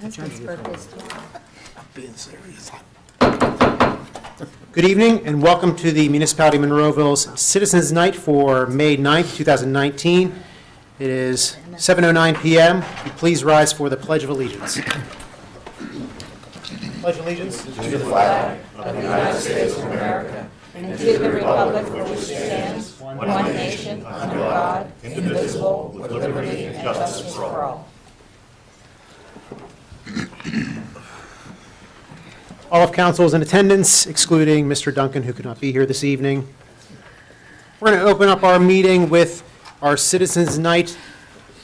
husband's birthday's tomorrow. I'm being serious. Good evening and welcome to the Municipality of Monroeville's Citizens Night for May 9th, 2019. It is 7:09 p.m. Please rise for the Pledge of Allegiance. Pledge allegiance To the flag of the United States of America and to the republic for which it stands, one nation, under God, indivisible, with liberty and justice for all. All of council is in attendance, excluding Mr. Duncan, who could not be here this evening. We're going to open up our meeting with our Citizens Night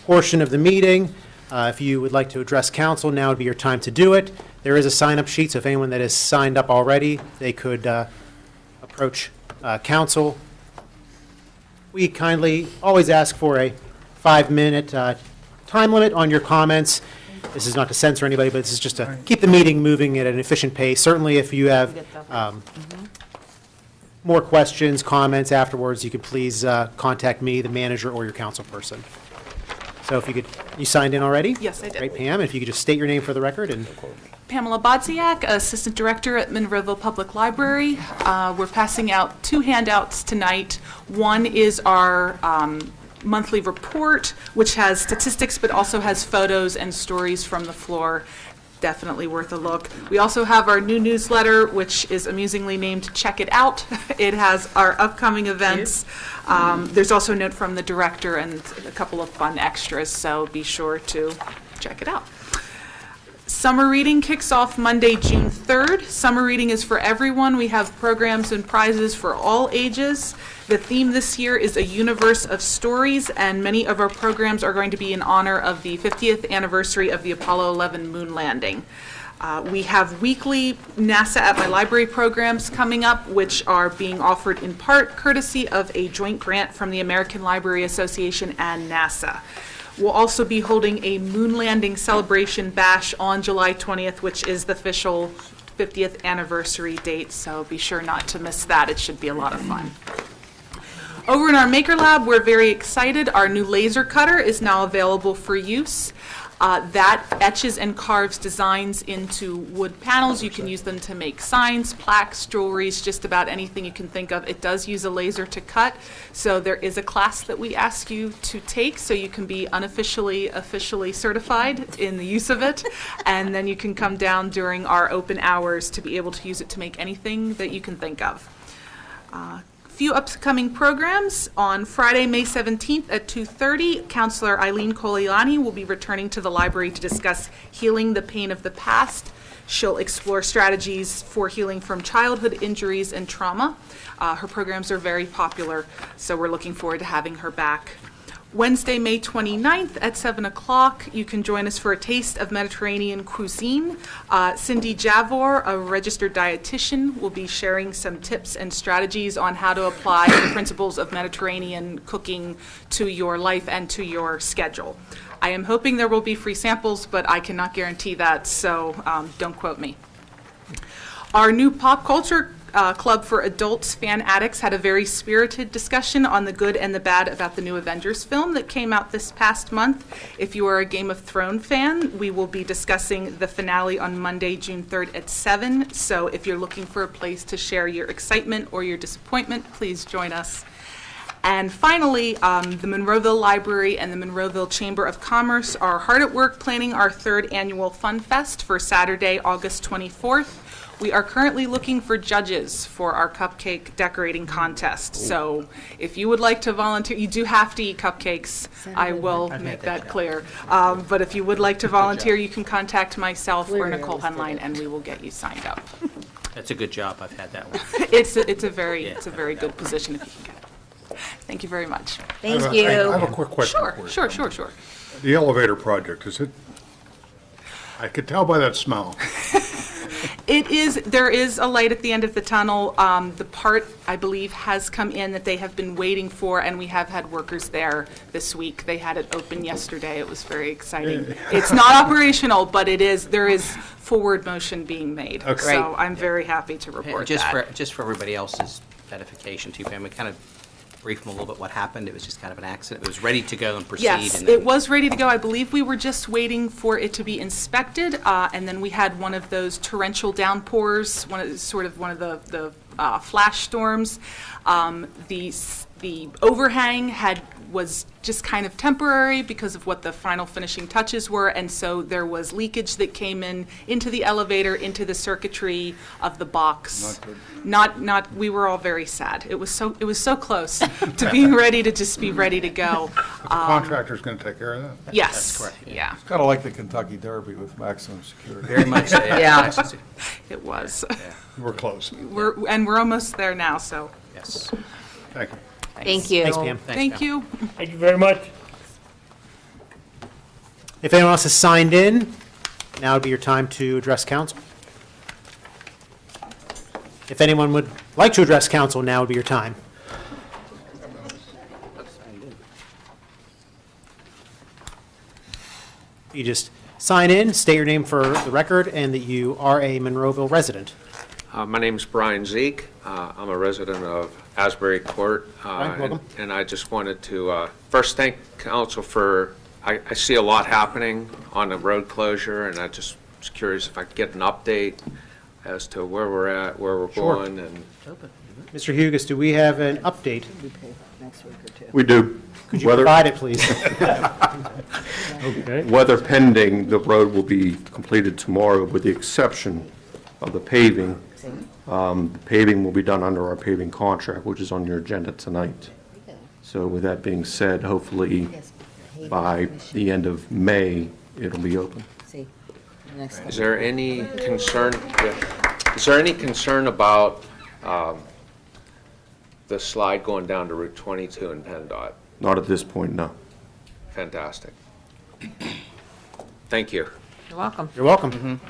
portion of the meeting. If you would like to address council, now would be your time to do it. There is a sign-up sheet, so if anyone that has signed up already, they could approach council. We kindly always ask for a 5-minute time limit on your comments. This is not to censor anybody, but this is just to keep the meeting moving at an efficient pace. Certainly, if you have more questions, comments afterwards, you could please contact me, the manager, or your council person. So if you could, you signed in already? Yes, I did. Great, Pam. If you could just state your name for the record. And Pamela Bodziak, Assistant Director at Monroeville Public Library. We're passing out 2 handouts tonight. One is our monthly report, which has statistics but also has photos and stories from the floor. Definitely worth a look. We also have our new newsletter, which is amusingly named Check It Out. It has our upcoming events. There's also a note from the director and a couple of fun extras, so be sure to check it out. Summer reading kicks off Monday, June 3rd. Summer reading is for everyone. We have programs and prizes for all ages. The theme this year is a universe of stories, and many of our programs are going to be in honor of the 50th anniversary of the Apollo 11 moon landing. We have weekly NASA at My Library programs coming up, which are being offered in part courtesy of a joint grant from the American Library Association and NASA. We'll also be holding a moon landing celebration bash on July 20th, which is the official 50th anniversary date, so be sure not to miss that. It should be a lot of fun. Over in our Maker Lab, we're very excited. Our new laser cutter is now available for use. That etches and carves designs into wood panels. You can use them to make signs, plaques, jewelries, just about anything you can think of. It does use a laser to cut, so there is a class that we ask you to take so you can be officially certified in the use of it, and then you can come down during our open hours to be able to use it to make anything that you can think of. Few upcoming programs. On Friday, May 17th at 2:30, Counselor Eileen Coliani will be returning to the library to discuss healing the pain of the past. She'll explore strategies for healing from childhood injuries and trauma. Her programs are very popular, so we're looking forward to having her back. Wednesday, May 29th at 7 o'clock, you can join us for a taste of Mediterranean cuisine. Cindy Javor, a registered dietitian, will be sharing some tips and strategies on how to apply the principles of Mediterranean cooking to your life and to your schedule. I am hoping there will be free samples, but I cannot guarantee that, so don't quote me. Our new pop culture Club for Adults Fan Addicts had a very spirited discussion on the good and the bad about the new Avengers film that came out this past month. If you are a Game of Thrones fan, we will be discussing the finale on Monday, June 3rd at 7. So if you're looking for a place to share your excitement or your disappointment, please join us. And finally, the Monroeville Library and the Monroeville Chamber of Commerce are hard at work planning our 3rd annual Fun Fest for Saturday, August 24th. We are currently looking for judges for our cupcake decorating contest. So if you would like to volunteer, you do have to eat cupcakes. I will make that clear. But if you would like to volunteer, you can contact myself or Nicole Henline, and we will get you signed up. That's a good job. I've had that one. It's a very good position if you can get it. Thank you very much. Thank you. I have a quick question for you. Sure. The elevator project, is it, I could tell by that smell. There is a light at the end of the tunnel. The part, I believe, has come in that they have been waiting for, and we have had workers there this week. They had it open yesterday. It was very exciting. It's not operational, but there is forward motion being made. Okay. So I'm very happy to report Just that. for everybody else's edification too, Pam, we kind of brief them a little bit what happened? It was just kind of an accident. It was ready to go and proceed. Yes, and then- it was ready to go. I believe we were just waiting for it to be inspected, and then we had one of those torrential downpours, one of the flash storms. The overhang was just kind of temporary because of what the final finishing touches were, and so there was leakage that came into the elevator, into the circuitry of the box. Not. We were all very sad. It was so close to being ready to just be ready to go. The contractor's going to take care of that? Yes. That's correct. Yeah, Kind of like the Kentucky Derby with maximum security. Very much so, Yeah. Yes. it was. We're close. We're almost there now, so Yes. Thank you. Thank you. Thanks, Pam. thank Pam. you. Thank you very much. If anyone else has signed in, now would be your time to address council. If anyone would like to address council, now would be your time. You just sign in, state your name for the record, and that you are a Monroeville resident. My name's Brian Zeke. I'm a resident of Asbury Court. Brian, welcome. And I just wanted to first thank council for, I see a lot happening on the road closure, and I just was curious if I could get an update as to where we're at, where we're Sure. going, and Mr. Hugus, do we have an update? We do. Could you provide it, please? Okay. Weather pending, the road will be completed tomorrow with the exception of the paving. The paving will be done under our paving contract, which is on your agenda tonight. So with that being said, hopefully by the end of May, it'll be open. is there any concern, is there any concern about the slide going down to Route 22 in PennDOT? Not at this point, no. Fantastic. Thank you. You're welcome. You're welcome.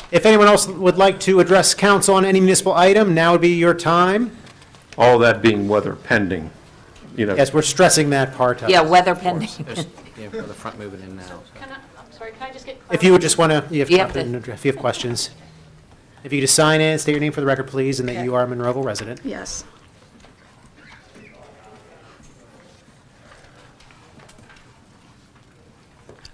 If anyone else would like to address council on any municipal item, now would be your time. All that being weather pending, you know. Yes, we're stressing that part. Yeah, weather pending. There's, for the front moving in now. so. I'm sorry, can I just get If you would just want to, You have to- if you have questions. If you could just sign in, state your name for the record, please, and that you are a Monroeville resident. Yes.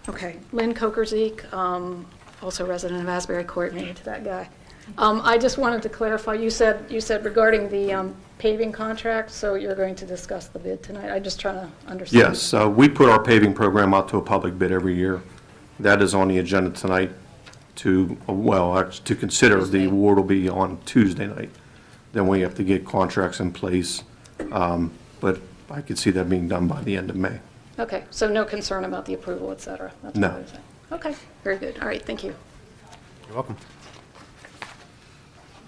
Okay, Lynn Coker-Zeke, also resident of Asbury Court, married to that guy. I just wanted to clarify, you said regarding the paving contract, so you're going to discuss the bid tonight? I'm just trying to understand. Yes, we put our paving program out to a public bid every year. That is on the agenda tonight to, well, actually, to consider. The award will be on Tuesday night. Then we have to get contracts in place, but I could see that being done by the end of May. Okay, so no concern about the approval, et cetera? That's No. what I was saying. Okay, very good. All right, thank you. You're welcome.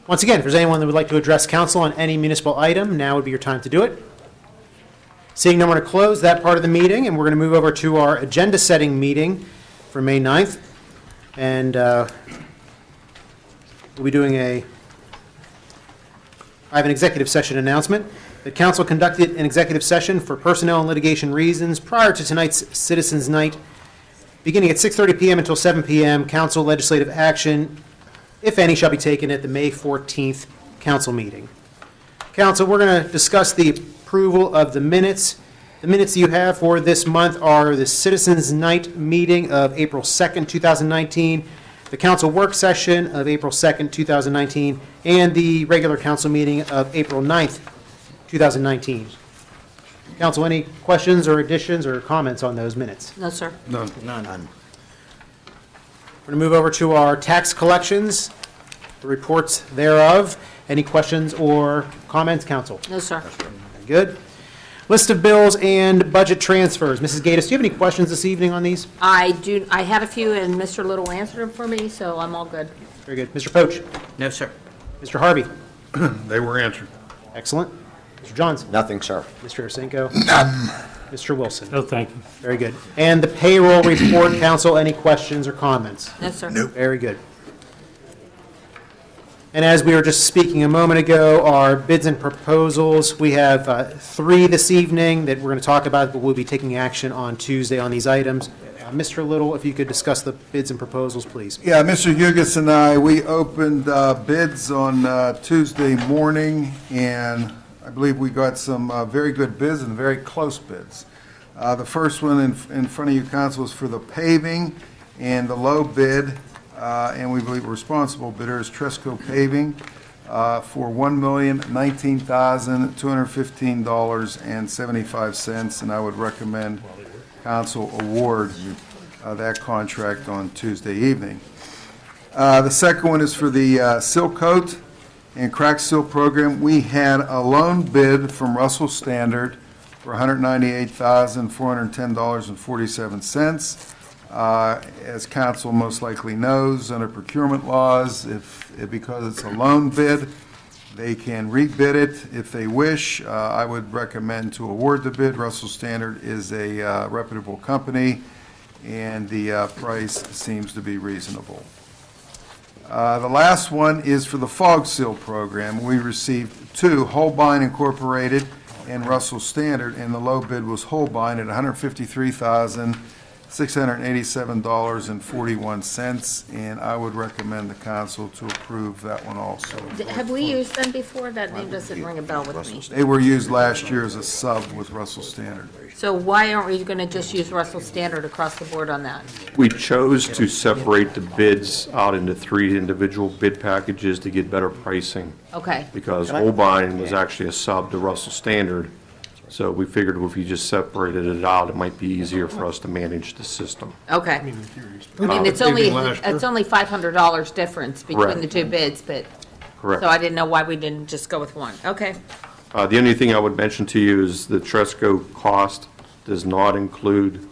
Once again, if there's anyone that would like to address council on any municipal item, now would be your time to do it. Seeing no one to close that part of the meeting, and we're going to move over to our agenda-setting meeting for May 9th. And we'll be doing I have an executive session announcement. The council conducted an executive session for personnel and litigation reasons prior to tonight's Citizens Night. Beginning at 6:30 p.m. until 7 p.m., council legislative action, if any, shall be taken at the May 14th council meeting. Council, we're going to discuss the approval of the minutes. The minutes you have for this month are the Citizens Night meeting of April 2nd, 2019, the council work session of April 2nd, 2019, and the regular council meeting of April 9th, 2019. Council, any questions or additions or comments on those minutes? No, sir. We're going to move over to our tax collections, the reports thereof. Any questions or comments, council? No, sir. Very good. List of bills and budget transfers. Mrs. Gatos, do you have any questions this evening on these? I have a few, and Mr. Little answered them for me, so I'm all good. Very good. Mr. Poach? No, sir. Mr. Harvey? They were answered. Excellent. Mr. Johns? Nothing, sir. Mr. Osenko? None. Mr. Wilson? No, thank you. Very good. And the payroll report, council, any questions or comments? No, sir. Very good. And as we were just speaking a moment ago, our bids and proposals, we have 3 this evening that we're going to talk about, but we'll be taking action on Tuesday on these items. Mr. Little, if you could discuss the bids and proposals, please. Yeah, Mr. Hugus and I, we opened bids on Tuesday morning, and I believe we got some very good bids and very close bids. The first one in front of you, council, is for the paving, and the low bid, and we believe responsible bidder is Tresco Paving for $1,019,215.75, and I would recommend council award that contract on Tuesday evening. The second one is for the seal coat and crack seal program. We had a loan bid from Russell Standard for $198,410.47. As council most likely knows, under procurement laws, because it's a loan bid, they can rebid it if they wish. I would recommend to award the bid. Russell Standard is a reputable company, and the price seems to be reasonable. The last one is for the fog seal program. We received two, Holbein Incorporated and Russell Standard, and the low bid was Holbein at $153,687.41, and I would recommend the council to approve that one also. Have we used them before? That name doesn't ring a bell with me. They were used last year as a sub with Russell Standard. So why aren't we going to just use Russell Standard across the board on that? We chose to separate the bids out into 3 individual bid packages to get better pricing, Okay, because Holbein was actually a sub to Russell Standard. So we figured if you just separated it out, it might be easier for us to manage the system. okay. I mean, it's only $500 difference between the two bids, but, Correct. so I didn't know why we didn't just go with one. Okay, The only thing I would mention to you is the Tresco cost does not include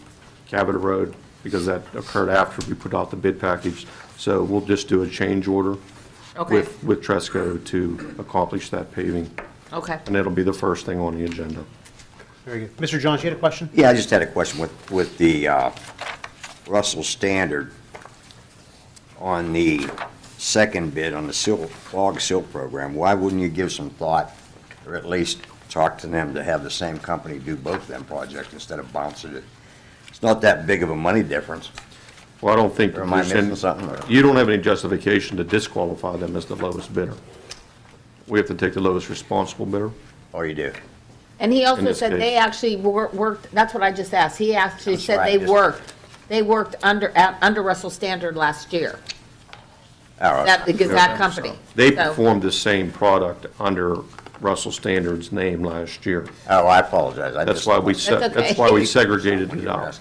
Cabot Road, because that occurred after we put out the bid package. So we'll just do a change order okay, with Tresco to accomplish that paving, okay. and it'll be the first thing on the agenda. Very good. Mr. Johns, you had a question? Yeah, I just had a question with the Russell Standard on the second bid on the fog seal program. Why wouldn't you give some thought, or at least talk to them to have the same company do both of them projects instead of bouncing it? It's not that big of a money difference. Well, I don't think Or am I there's any- missing something? Or- you don't have any justification to disqualify them as the lowest bidder. We have to take the lowest responsible bidder. Oh, you do? And he In also this said case. they actually worked, that's what I just asked. He actually That's said right, they worked under Russell Standard last year, All right. that, because that company. They So- performed the same product under Russell Standard's name last year. Oh, I apologize. That's why we That's okay. that's why we segregated it out.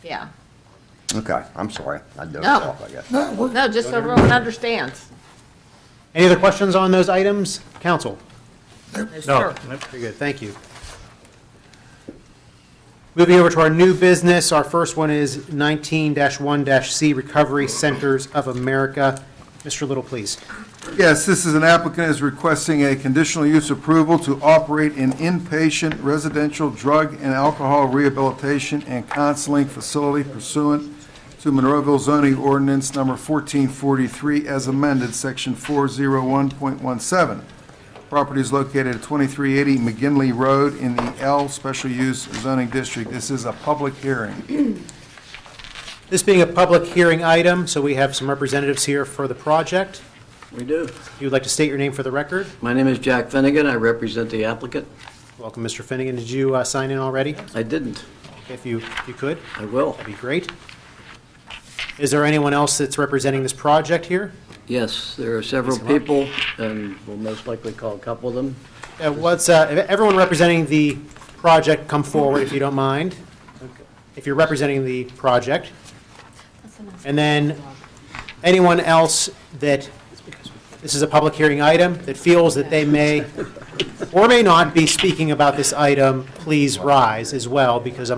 Yeah. Okay, I'm sorry. I dozed No. off, I guess. No, just so everyone understands. Any other questions on those items? Council? Sure. Very good, thank you. Moving over to our new business, our first one is 19-1-C Recovery Centers of America. Mr. Little, please. Yes, this is an applicant is requesting a conditional use approval to operate an inpatient residential drug and alcohol rehabilitation and counseling facility pursuant to Monroeville zoning ordinance number 1443 as amended, section 401.17. Property is located at 2380 McGinley Road in the L Special Use Zoning District. This is a public hearing. This being a public hearing item, so we have some representatives here for the project. We do. If you would like to state your name for the record. My name is Jack Finnegan. I represent the applicant. Welcome, Mr. Finnegan. Did you sign in already? I didn't. If you could, I will. that'd be great. Is there anyone else that's representing this project here? Yes, there are several people, and we'll most likely call a couple of them. Everyone representing the project, come forward if you don't mind. If you're representing the project. And then anyone else that, this is a public hearing item, that feels that they may or may not be speaking about this item, please rise as well, because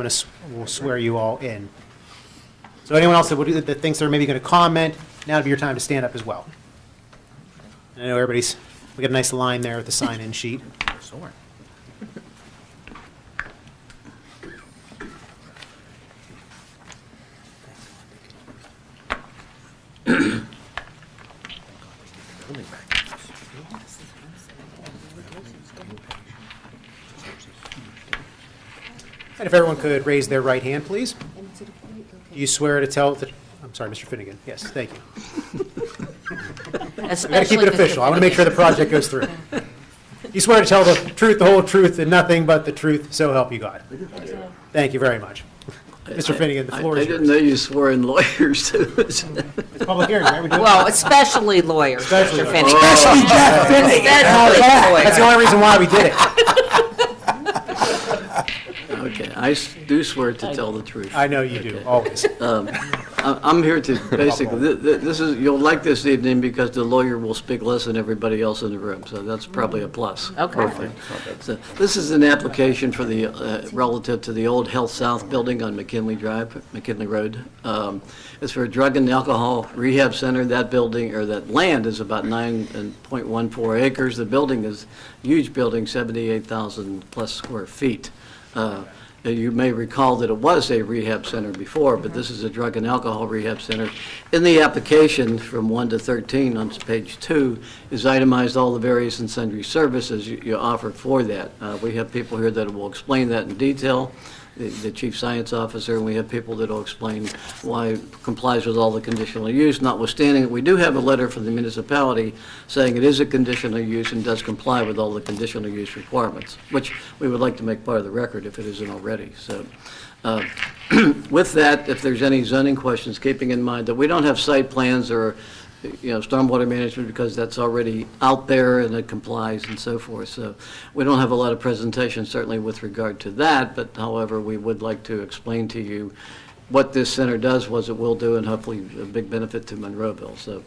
we'll swear you all in. So anyone else that thinks they're maybe going to comment, now would be your time to stand up as well. I know we got a nice line there with the sign-in sheet. And if everyone could raise their right hand, please. You swear to tell the, I'm sorry, Mr. Finnegan. Yes, thank you. We've got to keep it official. I want to make sure the project goes through. You swear to tell the truth, the whole truth, and nothing but the truth, so help you God. Thank you very much. Mr. Finnegan, the floor I is didn't yours. know you swore in lawyers, too. It's public hearing, right? We do it. Well, especially lawyers, Especially Mr. lawyers. Finnegan. Especially Jack Finnegan. Especially That's the lawyers. only reason why we did it. Okay, I do swear to tell the truth. I know you do, always. I'm here to basically, this is, you'll like this evening because the lawyer will speak less than everybody else in the room, so that's probably a plus. Okay. So this is an application for the, relative to the old Health South building on McKinley Drive, McKinley Road. It's for a drug and alcohol rehab center. That building, or that land is about 9.14 acres. The building is a huge building, 78,000 plus square feet. You may recall that it was a rehab center before, but this is a drug and alcohol rehab center. In the application from 1 to 13 on page 2 is itemized all the various and sundry services you offer for that. We have people here that will explain that in detail, the chief science officer, and we have people that will explain why it complies with all the conditional use, notwithstanding that we do have a letter from the municipality saying it is a conditional use and does comply with all the conditional use requirements, which we would like to make part of the record if it isn't already. So with that, if there's any zoning questions, keeping in mind that we don't have site plans or stormwater management because that's already out there and it complies and so forth. So we don't have a lot of presentation certainly with regard to that, but however, we would like to explain to you what this center does, what it will do, and hopefully a big benefit to Monroeville. So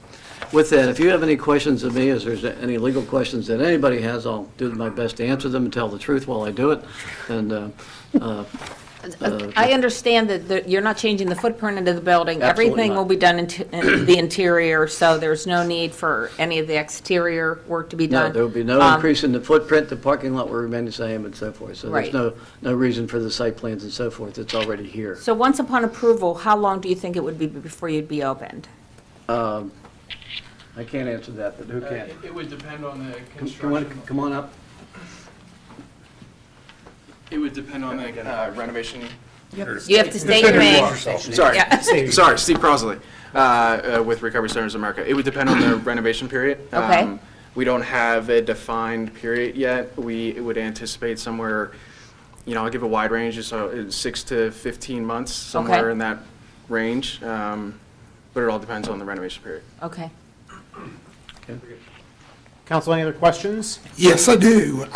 with that, if you have any questions of me, if there's any legal questions that anybody has, I'll do my best to answer them and tell the truth while I do it. And I understand that you're not changing the footprint of the building. Absolutely Everything not. will be done in the interior, so there's no need for any of the exterior work to be no, done. there will be no increase in the footprint, the parking lot will remain the same and so forth. So Right. there's no reason for the site plans and so forth, it's already here. So once upon approval, how long do you think it would be before you'd be opened? I can't answer that, but who can? It would depend on the Come construction. come on up. It would depend on the renovation. You have to state your name. Sorry, Yeah. sorry, Steve Crosley, with Recovery Centers of America. It would depend on the renovation period. Okay. We don't have a defined period yet. We would anticipate somewhere, I'll give a wide range, so 6 to 15 months, somewhere Okay. in that range. But it all depends on the renovation period. Okay. Council, any other questions? Yes, I do.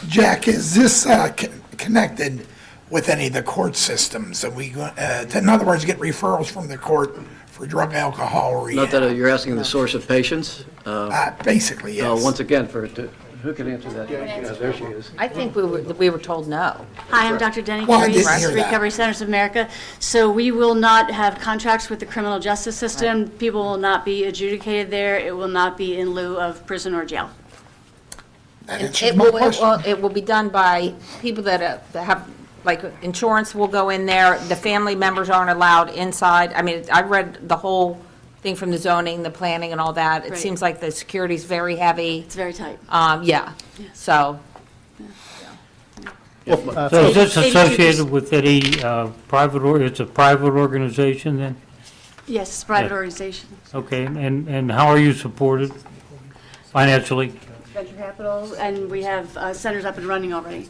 Jack, is this connected with any of the court systems? Are we, in other words, get referrals from the court for drug, alcohol, Not that rehab? you're asking the source of patients? Basically, yes. Once again, who can answer that? There she is. I think we were told no. Hi, I'm Dr. Denny Well, I Curice, didn't hear that. Recovery Centers of America. So we will not have contracts with the criminal justice system. People will not be adjudicated there. It will not be in lieu of prison or jail. That It answers my question. it will be done by people that have, like, insurance will go in there, the family members aren't allowed inside. I mean, I read the whole thing from the zoning, the planning and all that. It Right. seems like the security's very heavy. It's very tight. Yeah, so, So is this 82%. associated with any private, or it's a private organization then? Yes, it's a private Yeah. organization. Okay, and how are you supported financially? Venture capital, and we have centers up and running already.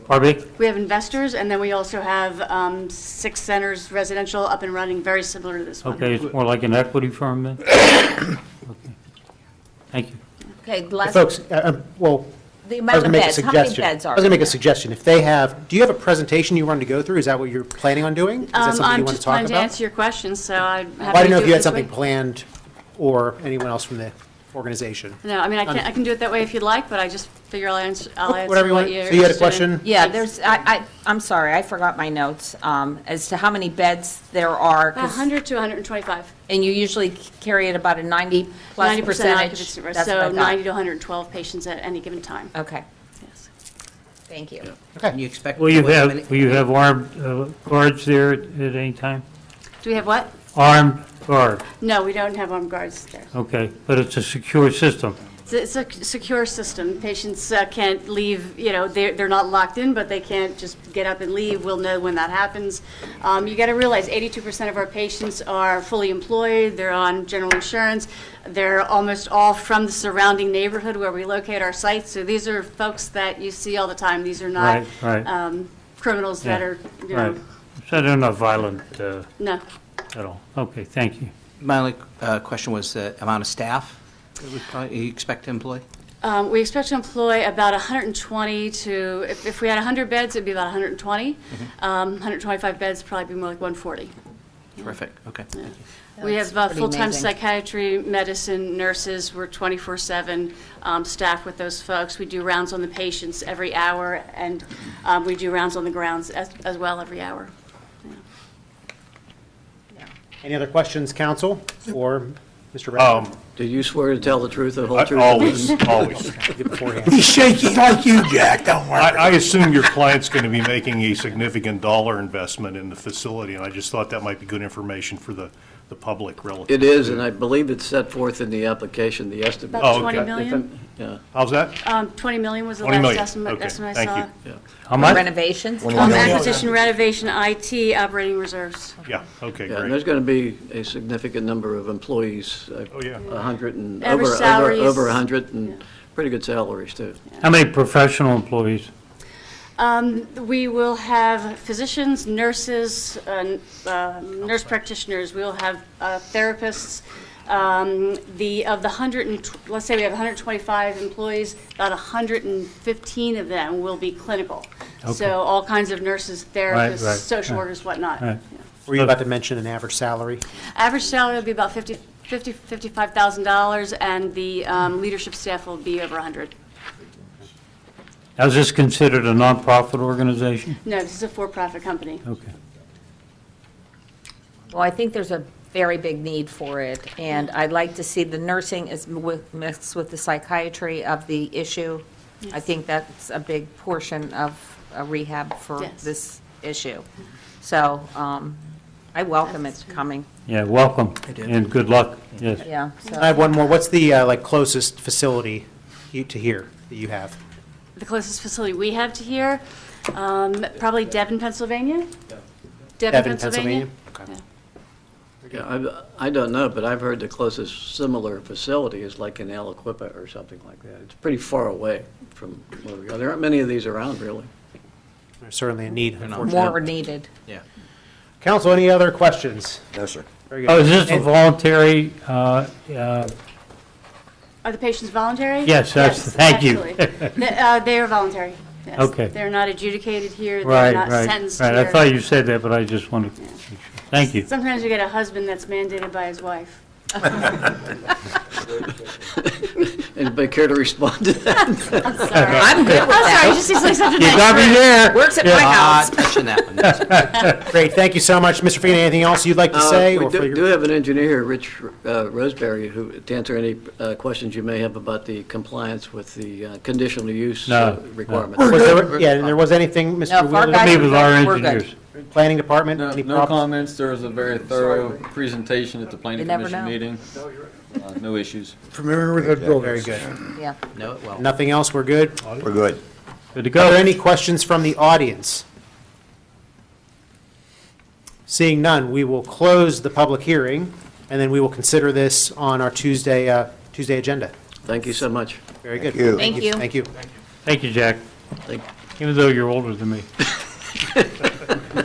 Pardon me? We have investors, and then we also have 6 centers residential up and running, very similar to this one. Okay, it's more like an equity firm then? Okay. Thank you. okay, the last, Folks, well, the I was amount going of to make a beds, how many suggestion. beds I are was going to make a there? suggestion. If they have, do you have a presentation you wanted to go through? Is that what you're planning on doing? Is that something you I'm want to just talk planning to about? answer your questions, so I'd have Well, I didn't know if you had this way. something planned, or anyone else from the organization. No, I mean, I can do it that way if you'd like, but I just figure I'll answer Whatever you what want. you're So you had a interested in. question? Yeah, I'm sorry, I forgot my notes, as to how many beds there are. 'cause- 100 to 125. And you usually carry it about a 90-plus 90% percentage? occupancy rate, That's what I so thought. 90 to 112 patients at any given time. Okay, Yes. thank you. Can you expect? Will you how have, many- will you have armed guards there at any time? Do we have what? Armed guard, No, we don't have armed guards there. okay, but it's a secure system. It's a secure system. Patients can't leave, they're not locked in, but they can't just get up and leave. We'll know when that happens. You got to realize 82% of our patients are fully employed. They're on general insurance. They're almost all from the surrounding neighborhood where we locate our sites. So these are folks that you see all the time. These are not Right. criminals that are, Right. So they're not violent No. at all? Okay, thank you. My only question was the amount of staff that you expect to employ? We expect to employ about 120 to, if we had 100 beds, it'd be about 120. 125 beds, probably be more like 140. Terrific, okay. Thank you. We have pretty full-time amazing. psychiatry, medicine, nurses. We're 24/7 staff with those folks. We do rounds on the patients every hour, and we do rounds on the grounds as well every hour. Any other questions, council, for Mr. Redmond? Do you swear to tell the truth, the whole truth? Always, always. He's shaky like you, Jack, don't worry. I assume your client's going to be making a significant dollar investment in the facility, and I just thought that might be good information for the public relative. It is, and I believe it's set forth in the application, the estimate. About Oh, 20 okay. million? Yeah. How's that? 20 million was the 20 last million. estimate Okay, I thank saw. you. How much? Renovations? Acquisition, renovation, IT, operating reserves. Yeah, okay, Yeah, and great. there's going to be a significant number of employees. Oh, yeah. 100 and, Average over salaries. 100, and pretty good salaries, too. How many professional employees? We will have physicians, nurses, nurse practitioners. We will have therapists. Of the 100, let's say we have 125 employees, about 115 of them will be clinical. Okay. So all kinds of nurses, therapists, right, social right. workers, whatnot. Right. Yeah. Were you about to mention an average salary? Average salary will be about $55,000, and the leadership staff will be over 100. Now, is this considered a nonprofit organization? No, this is a for-profit company. Okay. Well, I think there's a very big need for it, and I'd like to see the nursing is mixed with the psychiatry of the issue. I think that's a big portion of a rehab for Yes. this issue. So I welcome it coming. Yeah, welcome, and good luck, yes. Yeah. I have one more. What's the closest facility to here that you have? The closest facility we have to here, probably Devon, Pennsylvania. Devon, Pennsylvania. Okay. Yeah, I don't know, but I've heard the closest similar facility is like in Aliquippa or something like that. It's pretty far away from where we are. There aren't many of these around, really. There's certainly a need, More unfortunately. are needed. Yeah. Council, any other questions? No, sir. Very good. Oh, is this a And- voluntary, Are the patients voluntary? Yes, that's- thank you. Absolutely. They are voluntary, yes. Okay. They're not adjudicated here, they're right, not right, sentenced right. here. I thought you said that, but I just wanted to make sure. Thank you. Sometimes you get a husband that's mandated by his wife. Anybody care to respond to that? I'm sorry. I'm good with I'm sorry, that. just seems like such a You nice got me friend. there. Works at my Yeah. house. Touching that one. Great, thank you so much. Mr. Feeney, anything else you'd like to say? We or for your- do have an engineer here, Rich Roseberry, who, to answer any questions you may have about the compliance with the conditional use No, requirements. Was there, yeah, and there was anything, Mr. No, if our Wheeler? guys Me are with good, our we're good. engineers. Planning Department? No, Any no problems? comments. There was a very thorough presentation at the planning You never commission know. meeting. No issues. Familiar with the buildings. Very good. Yeah. No, well. Nothing else, we're good? We're good. Good to Are there go. any questions from the audience? Seeing none, we will close the public hearing, and then we will consider this on our Tuesday agenda. Thank you so much. Very good. you. Thank you. Thank you. Thank you, Jack. Thank- Even though you're older than me.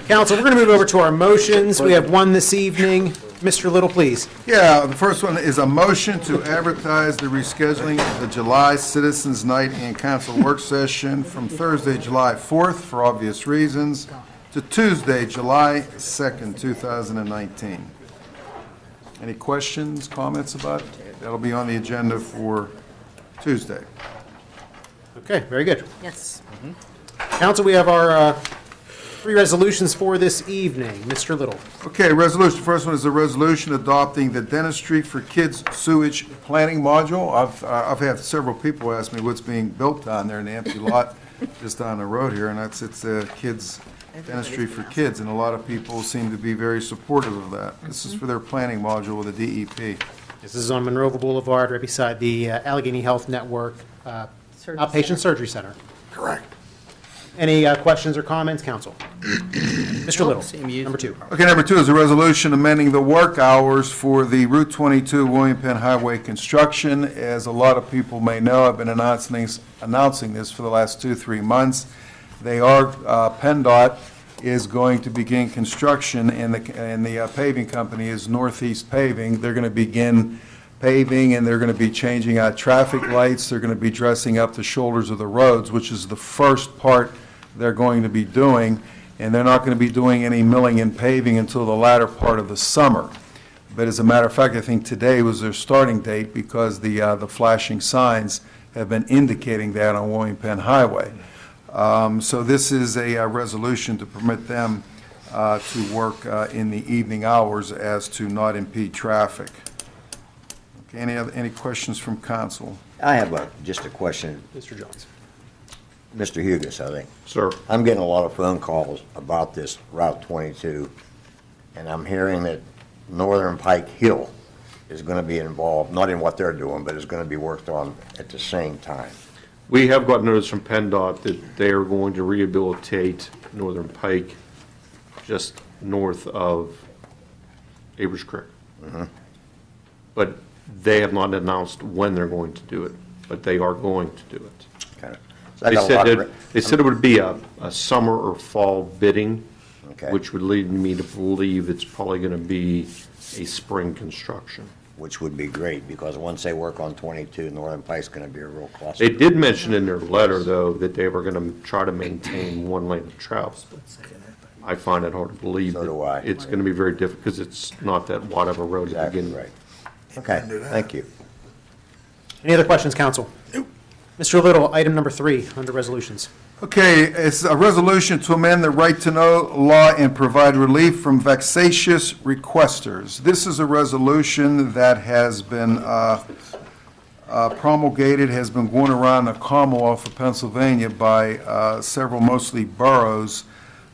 Council, we're going to move over to our motions. We have one this evening. Mr. Little, please. Yeah, the first one is a motion to advertise the rescheduling of the July Citizens Night and Council Work Session from Thursday, July 4th, for obvious reasons, to Tuesday, July 2nd, 2019. Any questions, comments about it? That'll be on the agenda for Tuesday. Okay, very good. Yes. Council, we have our three resolutions for this evening. Mr. Little. Okay, resolution, first one is a resolution adopting the Dentistry for Kids sewage planning module. I've had several people ask me what's being built down there in the empty lot just down the road here, and it's kids, Dentistry for Kids, and a lot of people seem to be very supportive of that. This is for their planning module with the DEP. This is on Monroeville Boulevard, right beside the Allegheny Health Network Outpatient Surgery Center. Correct. Any questions or comments, council? Mr. Little, number 2. Okay, number 2 is a resolution amending the work hours for the Route 22 William Penn Highway construction. As a lot of people may know, I've been announcing this for the last 2-3 months. PennDOT is going to begin construction, and the paving company is Northeast Paving. They're going to begin paving, and they're going to be changing out traffic lights. They're going to be dressing up the shoulders of the roads, which is the first part they're going to be doing, and they're not going to be doing any milling and paving until the latter part of the summer. But as a matter of fact, I think today was their starting date because the flashing signs have been indicating that on William Penn Highway. So this is a resolution to permit them to work in the evening hours as to not impede traffic. Okay, any questions from council? I have just a question. Mr. Jones. Mr. Hugus, I think. Sir. I'm getting a lot of phone calls about this Route 22, and I'm hearing that Northern Pike Hill is going to be involved, not in what they're doing, but is going to be worked on at the same time. We have got notice from PennDOT that they are going to rehabilitate Northern Pike just north of Avers Creek. But they have not announced when they're going to do it, but they are going to do it. Okay. They said it would be a summer or fall bidding, Okay. which would lead me to believe it's probably going to be a spring construction. Which would be great, because once they work on 22, Northern Pike's going to be a real cluster. They did mention in their letter, though, that they were going to try to maintain one lane of travel. I find it hard to believe So do I. that it's going to be very difficult, because it's not that wide of a road to Exactly begin with. right. Okay, thank you. Any other questions, council? Mr. Little, item number 3 under resolutions. Okay, it's a resolution to amend the right-to-know law and provide relief from vexatious requesters. This is a resolution that has been promulgated, has been going around the Commonwealth of Pennsylvania by several, mostly boroughs,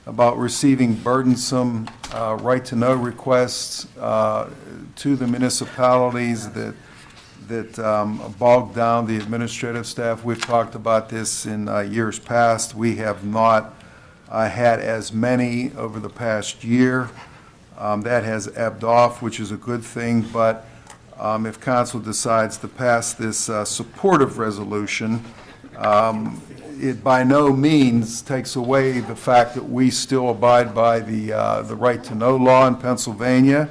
about receiving burdensome right-to-know requests to the municipalities that bogged down the administrative staff. We've talked about this in years past. We have not had as many over the past year. That has ebbed off, which is a good thing, but if council decides to pass this supportive resolution, it by no means takes away the fact that we still abide by the right-to-know law in Pennsylvania,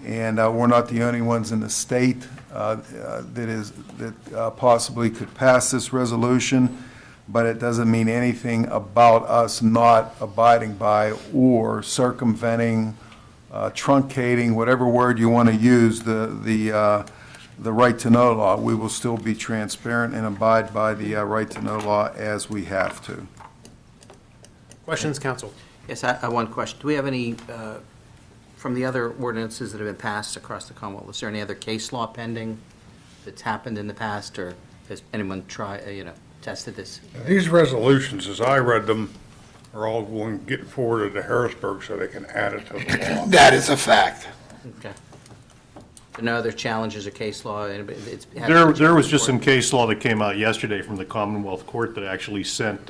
and we're not the only ones in the state that possibly could pass this resolution, but it doesn't mean anything about us not abiding by or circumventing, truncating, whatever word you want to use, the right-to-know law. We will still be transparent and abide by the right-to-know law as we have to. Questions, council? Yes, I have one question. Do we have any, from the other ordinances that have been passed across the Commonwealth, is there any other case law pending that's happened in the past, or has anyone tested this? These resolutions, as I read them, are all going to get forwarded to Harrisburg so they can add it to the law. That is a fact. Okay. No other challenges or case law? There was just some case law that came out yesterday from the Commonwealth Court that actually sent,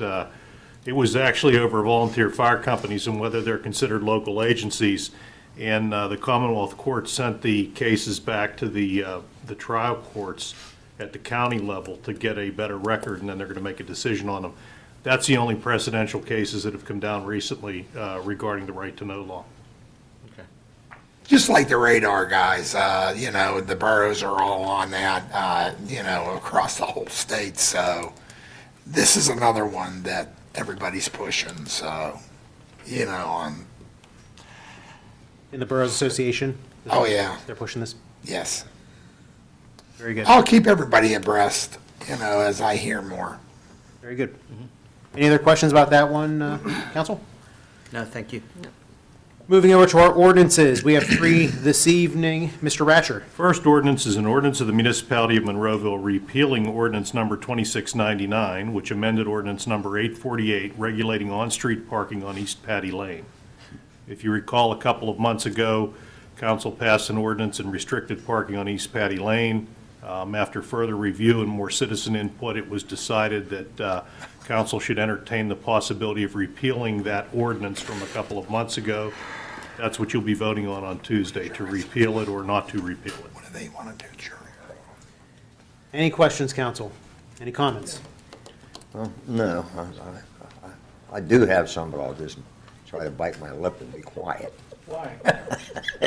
it was actually over volunteer fire companies and whether they're considered local agencies. And the Commonwealth Court sent the cases back to the trial courts at the county level to get a better record, and then they're going to make a decision on them. That's the only precedential cases that have come down recently regarding the right-to-know law. Just like the radar guys, the boroughs are all on that, across the whole state. So this is another one that everybody's pushing. So, on. In the Boroughs Association? Oh, yeah. They're pushing this? Yes. Very good. I'll keep everybody abreast, as I hear more. Very good. Any other questions about that one, council? No, thank you. Moving over to our ordinances, we have 3 this evening. Mr. Ratcher. First ordinance is an ordinance of the Municipality of Monroeville repealing ordinance number 2699, which amended ordinance number 848, regulating on-street parking on East Patty Lane. If you recall, a couple of months ago, council passed an ordinance and restricted parking on East Patty Lane. After further review and more citizen input, it was decided that council should entertain the possibility of repealing that ordinance from a couple of months ago. That's what you'll be voting on Tuesday, to repeal it or not to repeal it. What do they want to do, Jerry? Any questions, council? Any comments? Well, no, I do have some, but I'll just try to bite my lip and be quiet. Why?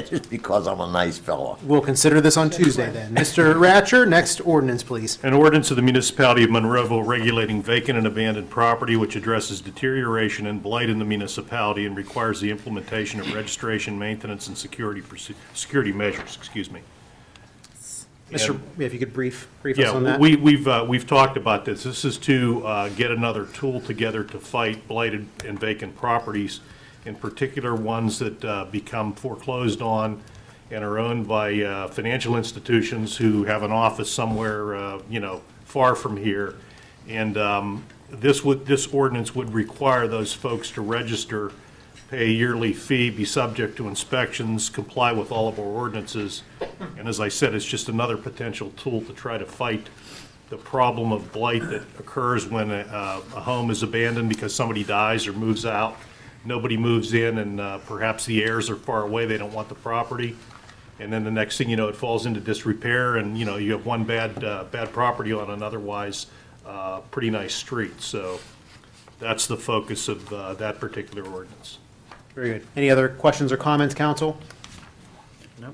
Just because I'm a nice fellow. We'll consider this on Tuesday then. Mr. Ratcher, next ordinance, please. An ordinance of the Municipality of Monroeville regulating vacant and abandoned property, which addresses deterioration and blight in the municipality and requires the implementation of registration, maintenance, and security measures, excuse me. Mr. If you could brief us on that. We've talked about this. This is to get another tool together to fight blighted and vacant properties, in particular ones that become foreclosed on and are owned by financial institutions who have an office somewhere, far from here. And this ordinance would require those folks to register, pay a yearly fee, be subject to inspections, comply with all of our ordinances. And as I said, it's just another potential tool to try to fight the problem of blight that occurs when a home is abandoned because somebody dies or moves out. Nobody moves in, and perhaps the heirs are far away, they don't want the property. And then the next thing you know, it falls into disrepair, and you have one bad property on an otherwise pretty nice street. So that's the focus of that particular ordinance. Very good. Any other questions or comments, council? No.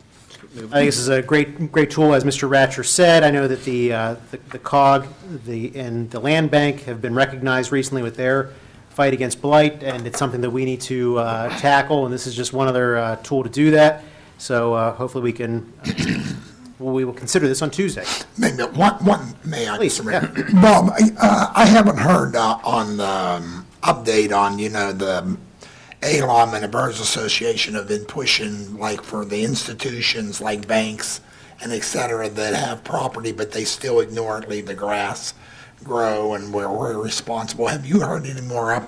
I think this is a great tool, as Mr. Ratcher said. I know that the COG and the Land Bank have been recognized recently with their fight against blight, and it's something that we need to tackle, and this is just one other tool to do that. So hopefully we will consider this on Tuesday. Maybe one may I? Please, yeah. Bob, I haven't heard on the update on, the ALOM and the Boroughs Association have been pushing, like, for the institutions like banks and et cetera that have property, but they still ignore it, leave the grass grow, and we're responsible. Have you heard any more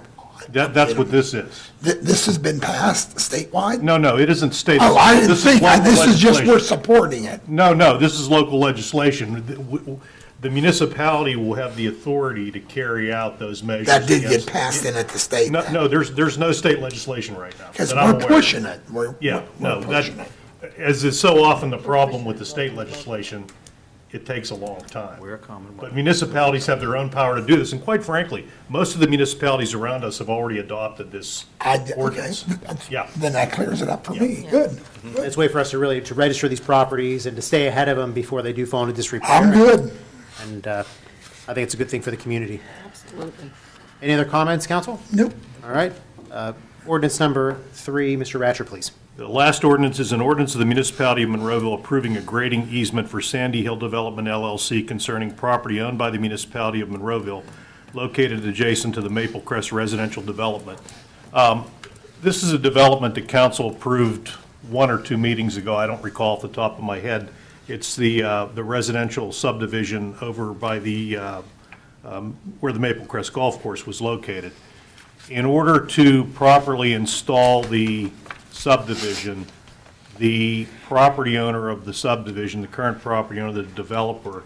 That's what this is. This has been passed statewide? No, it isn't state. Oh, I didn't think, this is just, legislation. we're supporting it. No, this is local legislation. The municipality will have the authority to carry out those measures. That did get passed in at the state. No, there's no state legislation right now. Because that I'm we're aware of. pushing it. We're pushing it. As is so often the problem with the state legislation, it takes a long time. We're a Commonwealth. But municipalities have their own power to do this, and quite frankly, most of the municipalities around us have already adopted this ordinance. Okay. Yeah. Then that clears it up for me. Good. It's a way for us to register these properties and to stay ahead of them before they do fall into disrepair. I'm good. And I think it's a good thing for the community. Absolutely. Any other comments, council? Nope. All right. Ordinance number 3, Mr. Ratcher, please. The last ordinance is an ordinance of the Municipality of Monroeville approving a grading easement for Sandy Hill Development LLC concerning property owned by the Municipality of Monroeville located adjacent to the Maple Crest residential development. This is a development that council approved 1 or 2 meetings ago. I don't recall off the top of my head. It's the residential subdivision over by the where the Maple Crest Golf Course was located. In order to properly install the subdivision, the property owner of the subdivision, the current property owner, the developer,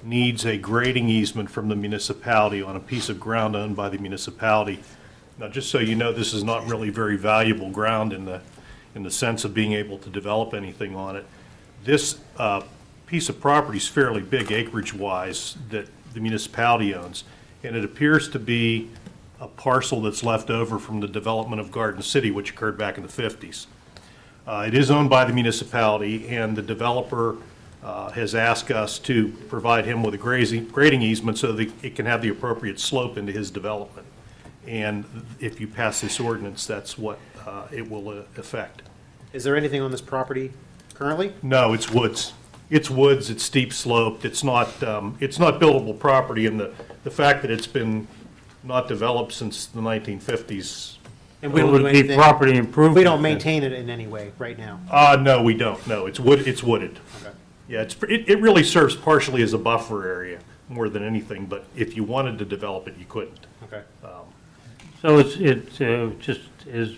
needs a grading easement from the municipality on a piece of ground owned by the municipality. Now, just so you know, this is not really very valuable ground in the sense of being able to develop anything on it. This piece of property is fairly big acreage-wise that the municipality owns, and it appears to be a parcel that's left over from the development of Garden City, which occurred back in the 50s. It is owned by the municipality, and the developer has asked us to provide him with a grading easement so that it can have the appropriate slope into his development. And if you pass this ordinance, that's what it will affect. Is there anything on this property currently? No, it's woods. It's woods, it's steep sloped, it's not buildable property, and the fact that it's been not developed since the 1950s. And we don't do It would be anything? property improvement. We don't maintain it in any way right now? No, we don't. No, it's wooded. Okay. Yeah, it really serves partially as a buffer area more than anything, but if you wanted to develop it, you couldn't. Okay. So it's just is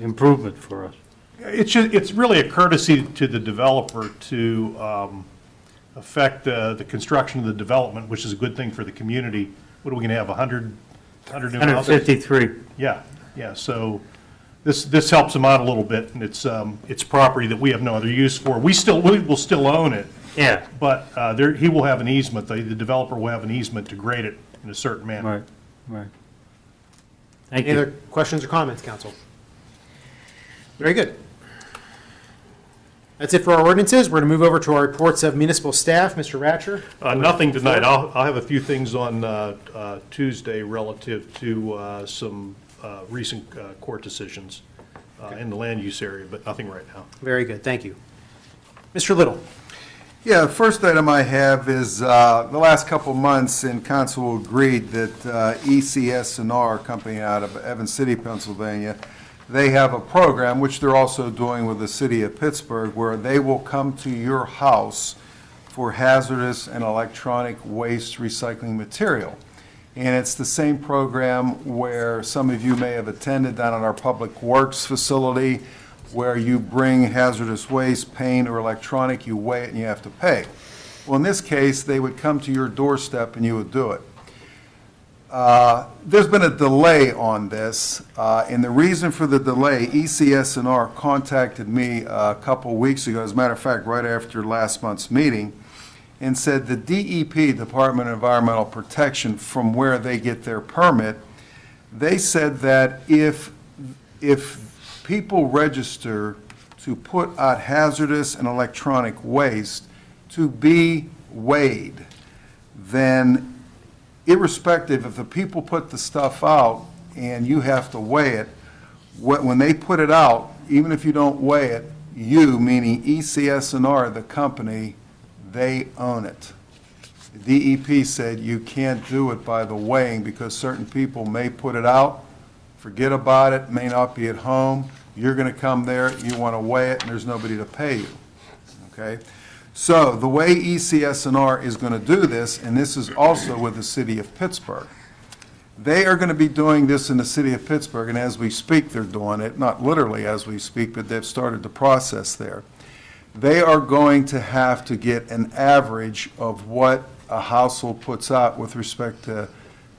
improvement for us. It's really a courtesy to the developer to affect the construction of the development, which is a good thing for the community. What are we going to have, 100 new houses? 153. Yeah, yeah, so this helps them out a little bit, and it's property that we have no other use for. We will still own it. Yeah. But he will have an easement, the developer will have an easement to grade it in a certain manner. Right. Thank Any you. other questions or comments, council? Very good. That's it for our ordinances. We're going to move over to our reports of municipal staff. Mr. Ratcher? Nothing tonight. I'll have a few things on Tuesday relative to some recent court decisions in the land use area, but nothing right now. Very good, thank you. Mr. Little? Yeah, the first item I have is the last couple of months, and council agreed that ECS&R, company out of Evans City, Pennsylvania, they have a program, which they're also doing with the city of Pittsburgh, where they will come to your house for hazardous and electronic waste recycling material. And it's the same program where some of you may have attended down at our Public Works facility, where you bring hazardous waste, paint, or electronic, you weigh it, and you have to pay. Well, in this case, they would come to your doorstep and you would do it. There's been a delay on this, and the reason for the delay, ECS&R contacted me a couple weeks ago, as a matter of fact, right after last month's meeting, and said the DEP, Department of Environmental Protection, from where they get their permit, they said that if people register to put out hazardous and electronic waste to be weighed, then irrespective if the people put the stuff out and you have to weigh it, when they put it out, even if you don't weigh it, you, meaning ECS&R, the company, they own it. The DEP said you can't do it by the weighing because certain people may put it out, forget about it, may not be at home. You're going to come there, you want to weigh it, and there's nobody to pay you. Okay? So the way ECS&R is going to do this, and this is also with the city of Pittsburgh, they are going to be doing this in the city of Pittsburgh, and as we speak, they're doing it, not literally as we speak, but they've started the process there. They are going to have to get an average of what a household puts out with respect to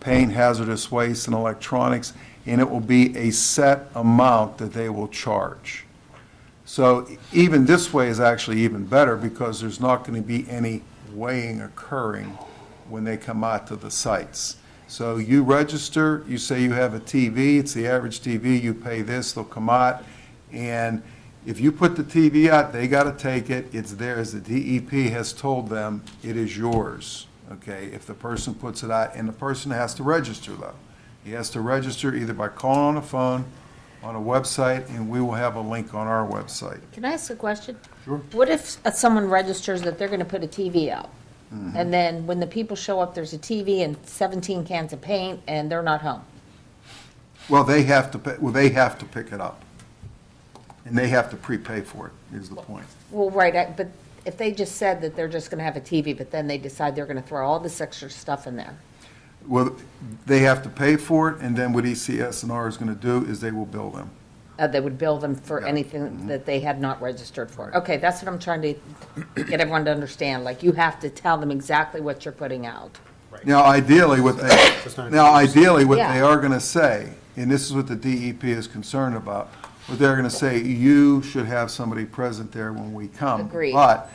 paint, hazardous waste, and electronics, and it will be a set amount that they will charge. So even this way is actually even better because there's not going to be any weighing occurring when they come out to the sites. So you register, you say you have a TV, it's the average TV, you pay this, they'll come out, and if you put the TV out, they got to take it, it's theirs. The DEP has told them it is yours, okay, if the person puts it out, and the person has to register though. He has to register either by calling on the phone, on a website, and we will have a link on our website. Can I ask a question? Sure. What if someone registers that they're going to put a TV out? And then when the people show up, there's a TV and 17 cans of paint, and they're not home? Well, they have to pick it up, and they have to prepay for it, is the point. Well, right, but if they just said that they're just going to have a TV, but then they decide they're going to throw all this extra stuff in there? Well, they have to pay for it, and then what ECS&R is going to do is they will bill them. They would bill them for anything that they had not registered for. Okay, that's what I'm trying to get everyone to understand. Like, you have to tell them exactly what you're putting out. Now, ideally, what they Yeah. are going to say, and this is what the DEP is concerned about, what they're going to say, you should have somebody present there when we come. Agreed. But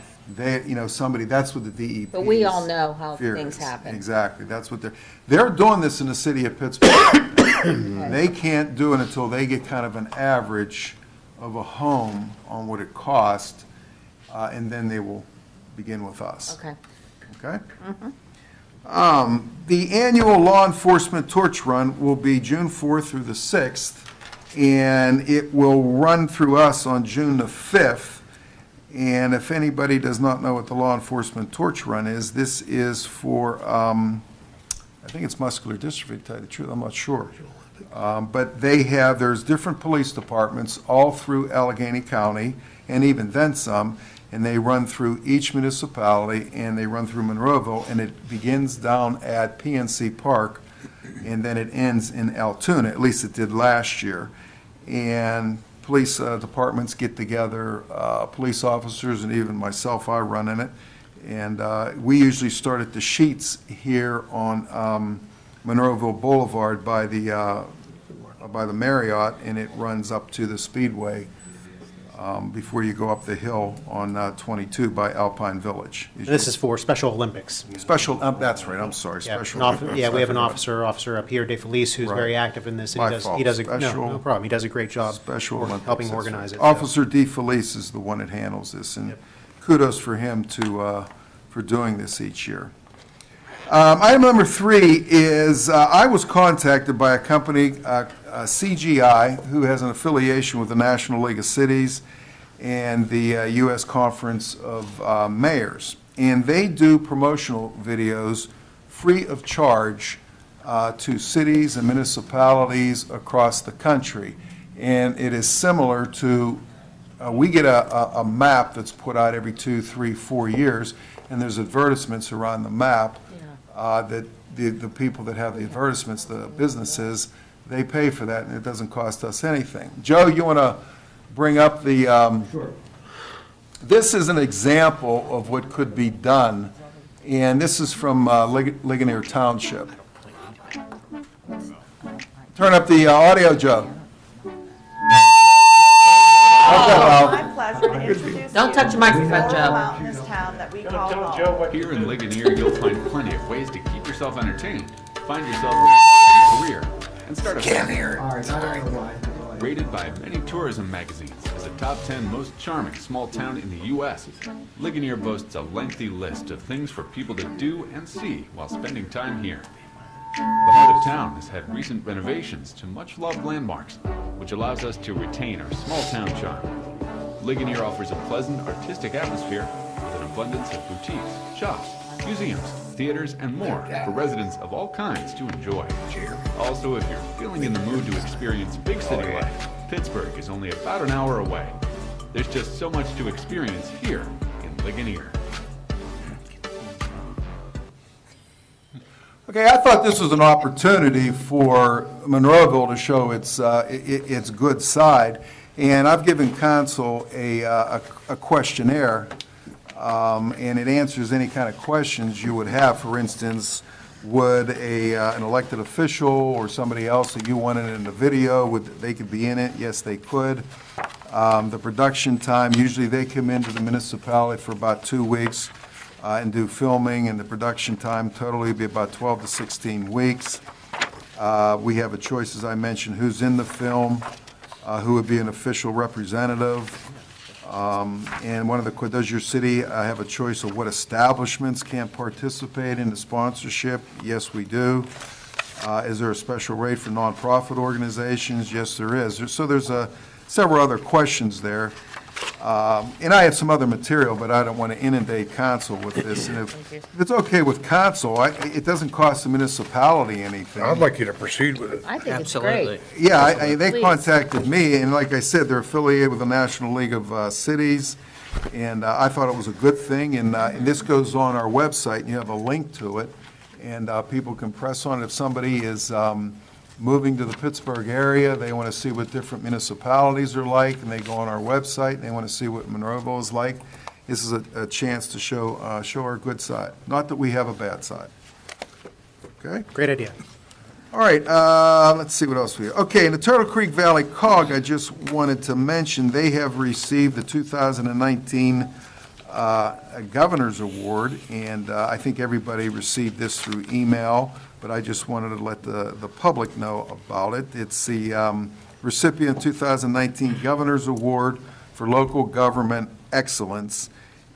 somebody, that's what the DEP But we all know how fear things is. happen. Exactly, that's what they're doing this in the city of Pittsburgh. They can't do it until they get kind of an average of a home on what it costs, and then they will begin with us. Okay. Okay? The annual law enforcement torch run will be June 4th through the 6th, and it will run through us on June the 5th. And if anybody does not know what the law enforcement torch run is, this is for, I think it's muscular dystrophy, to tell you the truth, I'm not sure. But there's different police departments all through Allegheny County, and even then some, and they run through each municipality, and they run through Monroeville, and it begins down at PNC Park, and then it ends in Altoona, at least it did last year. And police departments get together, police officers, and even myself, I run in it. And we usually start at the Sheets here on Monroeville Boulevard by the Marriott, and it runs up to the Speedway before you go up the hill on 22 by Alpine Village. This is for Special Olympics. Special, that's right, I'm sorry, Yeah, Special. yeah, we have an officer up here, De Felice, who's very active in this. And My fault. he does Special- no problem. He does a great job Special Olympics, helping that's organize right. it. so. Officer De Felice is the one that handles this, and kudos for him for doing this each year. Item number 3 is, I was contacted by a company, CGI, who has an affiliation with the National League of Cities and the U.S. Conference of Mayors. And they do promotional videos free of charge to cities and municipalities across the country. And it is similar to, we get a map that's put out every 2, 3, 4 years, and there's advertisements around the map that the people that have the advertisements, the businesses, they pay for that, and it doesn't cost us anything. Joe, you want to bring up the, this is an example of what could be done, and this is from Ligonier Township. Turn up the audio, Joe. My pleasure to introduce Don't touch your microphone, Joe. out in this town that we call home. Here in Ligonier, you'll find plenty of ways to keep yourself entertained, find yourself a career, and start a family. Rated by many tourism magazines as a top 10 most charming small town in the U.S., Ligonier boasts a lengthy list of things for people to do and see while spending time here. The heart of town has had recent renovations to much-loved landmarks, which allows us to retain our small-town charm. Ligonier offers a pleasant, artistic atmosphere with an abundance of boutiques, shops, museums, theaters, and more for residents of all kinds to enjoy. Also, if you're feeling in the mood to experience big city life, Pittsburgh is only about an hour away. There's just so much to experience here in Ligonier. Okay, I thought this was an opportunity for Monroeville to show its good side, and I've given council a questionnaire, and it answers any kind of questions you would have. For instance, would an elected official or somebody else that you wanted in the video, they could be in it? Yes, they could. The production time, usually they come into the municipality for about 2 weeks and do filming, and the production time totally would be about 12 to 16 weeks. We have a choice, as I mentioned, who's in the film, who would be an official representative, and one of the, does your city have a choice of what establishments can participate in the sponsorship? Yes, we do. Is there a special rate for nonprofit organizations? Yes, there is. So there's several other questions there. And I have some other material, but I don't want to inundate council with this. And if it's okay with council, it doesn't cost the municipality anything. I'd like you to proceed with it. I think it's great. Yeah, they Please. contacted me, and like I said, they're affiliated with the National League of Cities, and I thought it was a good thing, and this goes on our website, and you have a link to it, and people can press on it. If somebody is moving to the Pittsburgh area, they want to see what different municipalities are like, and they go on our website, and they want to see what Monroeville is like. This is a chance to show our good side. Not that we have a bad side. Okay? Great idea. All right, let's see what else we have. Okay, in the Turtle Creek Valley COG, I just wanted to mention, they have received the 2019 Governor's Award, and I think everybody received this through email, but I just wanted to let the public know about it. It's the recipient 2019 Governor's Award for Local Government Excellence,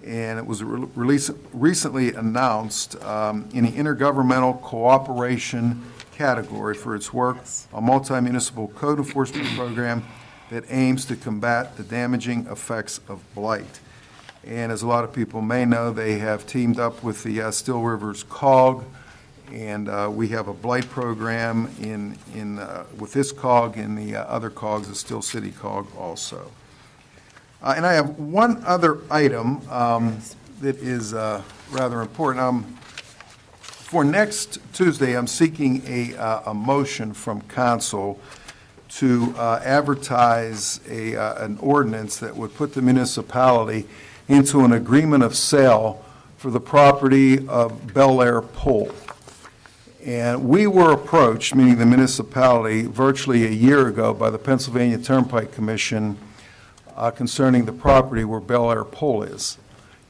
and it was recently announced in the Intergovernmental Cooperation category for its work on multi-municipal code enforcement program that aims to combat the damaging effects of blight. And as a lot of people may know, they have teamed up with the Still Rivers COG, and we have a blight program with this COG and the other COGs, the Still City COG also. And I have one other item that is rather important. For next Tuesday, I'm seeking a motion from council to advertise an ordinance that would put the municipality into an agreement of sale for the property of Bel Air Pole. And we were approached, meaning the municipality, virtually a year ago by the Pennsylvania Turnpike Commission concerning the property where Bel Air Pole is.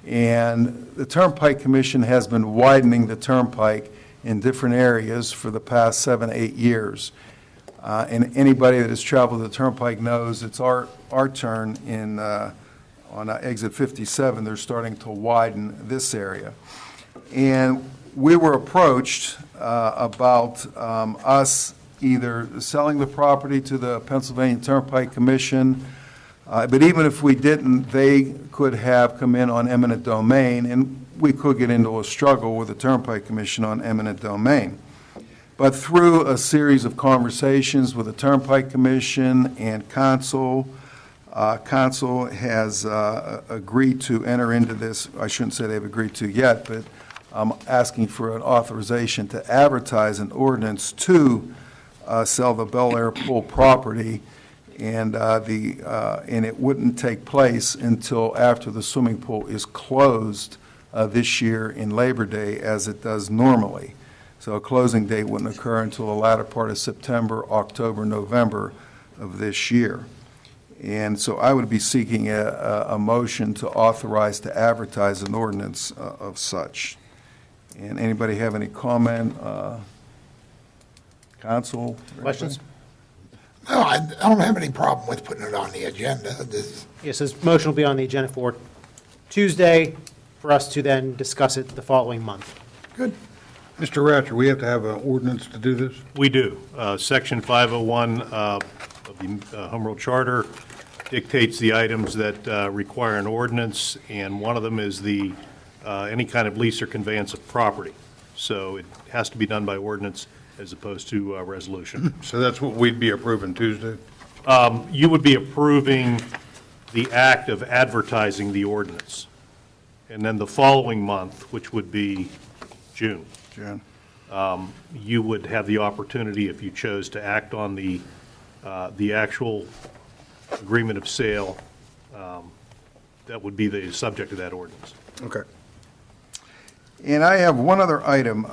And the Turnpike Commission has been widening the turnpike in different areas for the past 7, 8 years. And anybody that has traveled the turnpike knows it's our turn on exit 57. They're starting to widen this area. And we were approached about us either selling the property to the Pennsylvania Turnpike Commission, but even if we didn't, they could have come in on eminent domain, and we could get into a struggle with the Turnpike Commission on eminent domain. But through a series of conversations with the Turnpike Commission and Council, Council has agreed to enter into this. I shouldn't say they've agreed to yet, but I'm asking for an authorization to advertise an ordinance to sell the Bel Air Pool property, and it wouldn't take place until after the swimming pool is closed this year in Labor Day, as it does normally. So a closing date wouldn't occur until the latter part of September, October, November of this year. And so I would be seeking a motion to authorize to advertise an ordinance of such. And anybody have any comment? Council? Questions? No, I don't have any problem with putting it on the agenda. Yes, this motion will be on the agenda for Tuesday for us to then discuss it the following month. Good. Mr. Ratcher, we have to have an ordinance to do this? We do. Section 501 of the Home Rule Charter dictates the items that require an ordinance, and one of them is the any kind of lease or conveyance of property. So it has to be done by ordinance as opposed to resolution. So that's what we'd be approving Tuesday? You would be approving the act of advertising the ordinance. And then the following month, which would be June, you would have the opportunity, if you chose to act on the actual agreement of sale, that would be the subject of that ordinance. Okay. And I have one other item.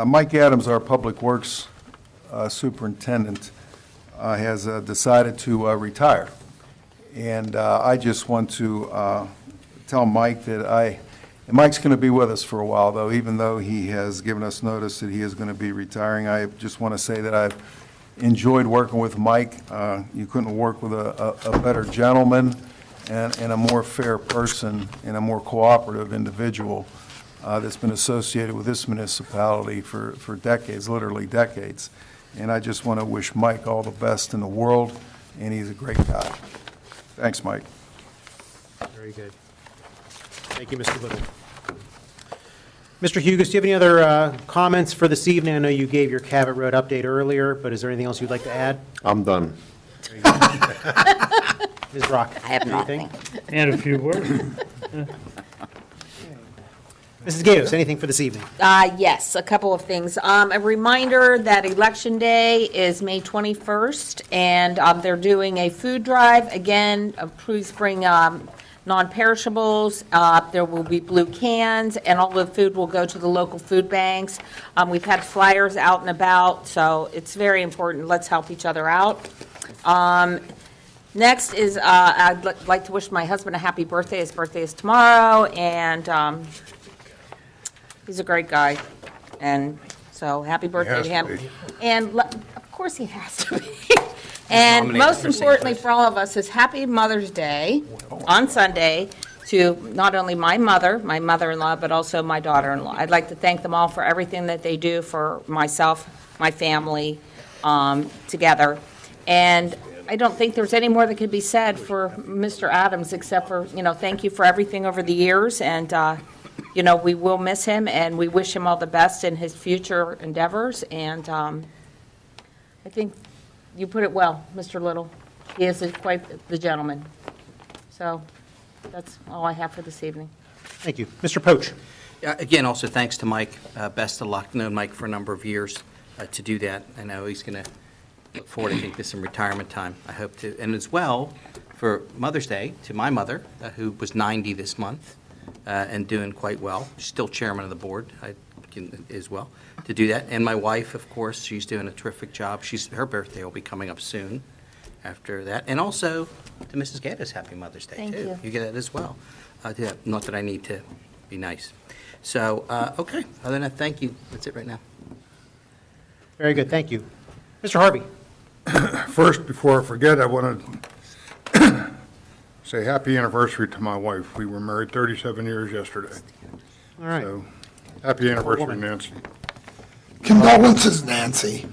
Mike Adams, our Public Works Superintendent, has decided to retire. And I just want to tell Mike that and Mike's going to be with us for a while, though, even though he has given us notice that he is going to be retiring. I just want to say that I've enjoyed working with Mike. You couldn't work with a better gentleman and a more fair person and a more cooperative individual that's been associated with this municipality for decades, literally decades. And I just want to wish Mike all the best in the world, and he's a great guy. Thanks, Mike. Very good. Thank you, Mr. Little. Mr. Hugus, do you have any other comments for this evening? I know you gave your Cabot Road update earlier, but is there anything else you'd like to add? I'm done. Ms. Rock? I have anything? And a few words. Mrs. Gatos, anything for this evening? Yes, a couple of things. A reminder that Election Day is May 21st, and they're doing a food drive. Again, please bring non-perishables. There will be blue cans, and all the food will go to the local food banks. We've had flyers out and about, so it's very important. Let's help each other out. Next is I'd like to wish my husband a happy birthday. His birthday is tomorrow, and he's a great guy, and so happy birthday to him. And of course he has to be. And most importantly for all of us is happy Mother's Day on Sunday to not only my mother-in-law, but also my daughter-in-law. I'd like to thank them all for everything that they do for myself, my family, together. And I don't think there's any more that could be said for Mr. Adams, except for, thank you for everything over the years, and we will miss him, and we wish him all the best in his future endeavors. And I think you put it well, Mr. Little. He is quite the gentleman. So that's all I have for this evening. Thank you. Mr. Poach? Again, also thanks to Mike. Best of luck. Known Mike for a number of years to do that. I know he's going to look forward, I think, to some retirement time. I hope to, and as well, for Mother's Day, to my mother, who was 90 this month, and doing quite well. She's still chairman of the board, I can, as well, to do that. And my wife, of course, she's doing a terrific job. Her birthday will be coming up soon after that. And also to Mrs. Gaddis, happy Mother's Day, Thank too. you. You get that as well. Not that I need to be nice. So, okay, other than that, thank you. That's it right now. Very good, thank you. Mr. Harvey? First, before I forget, I want to say happy anniversary to my wife. We were married 37 years yesterday. All right. So, happy anniversary, Nancy. Condolences, Nancy.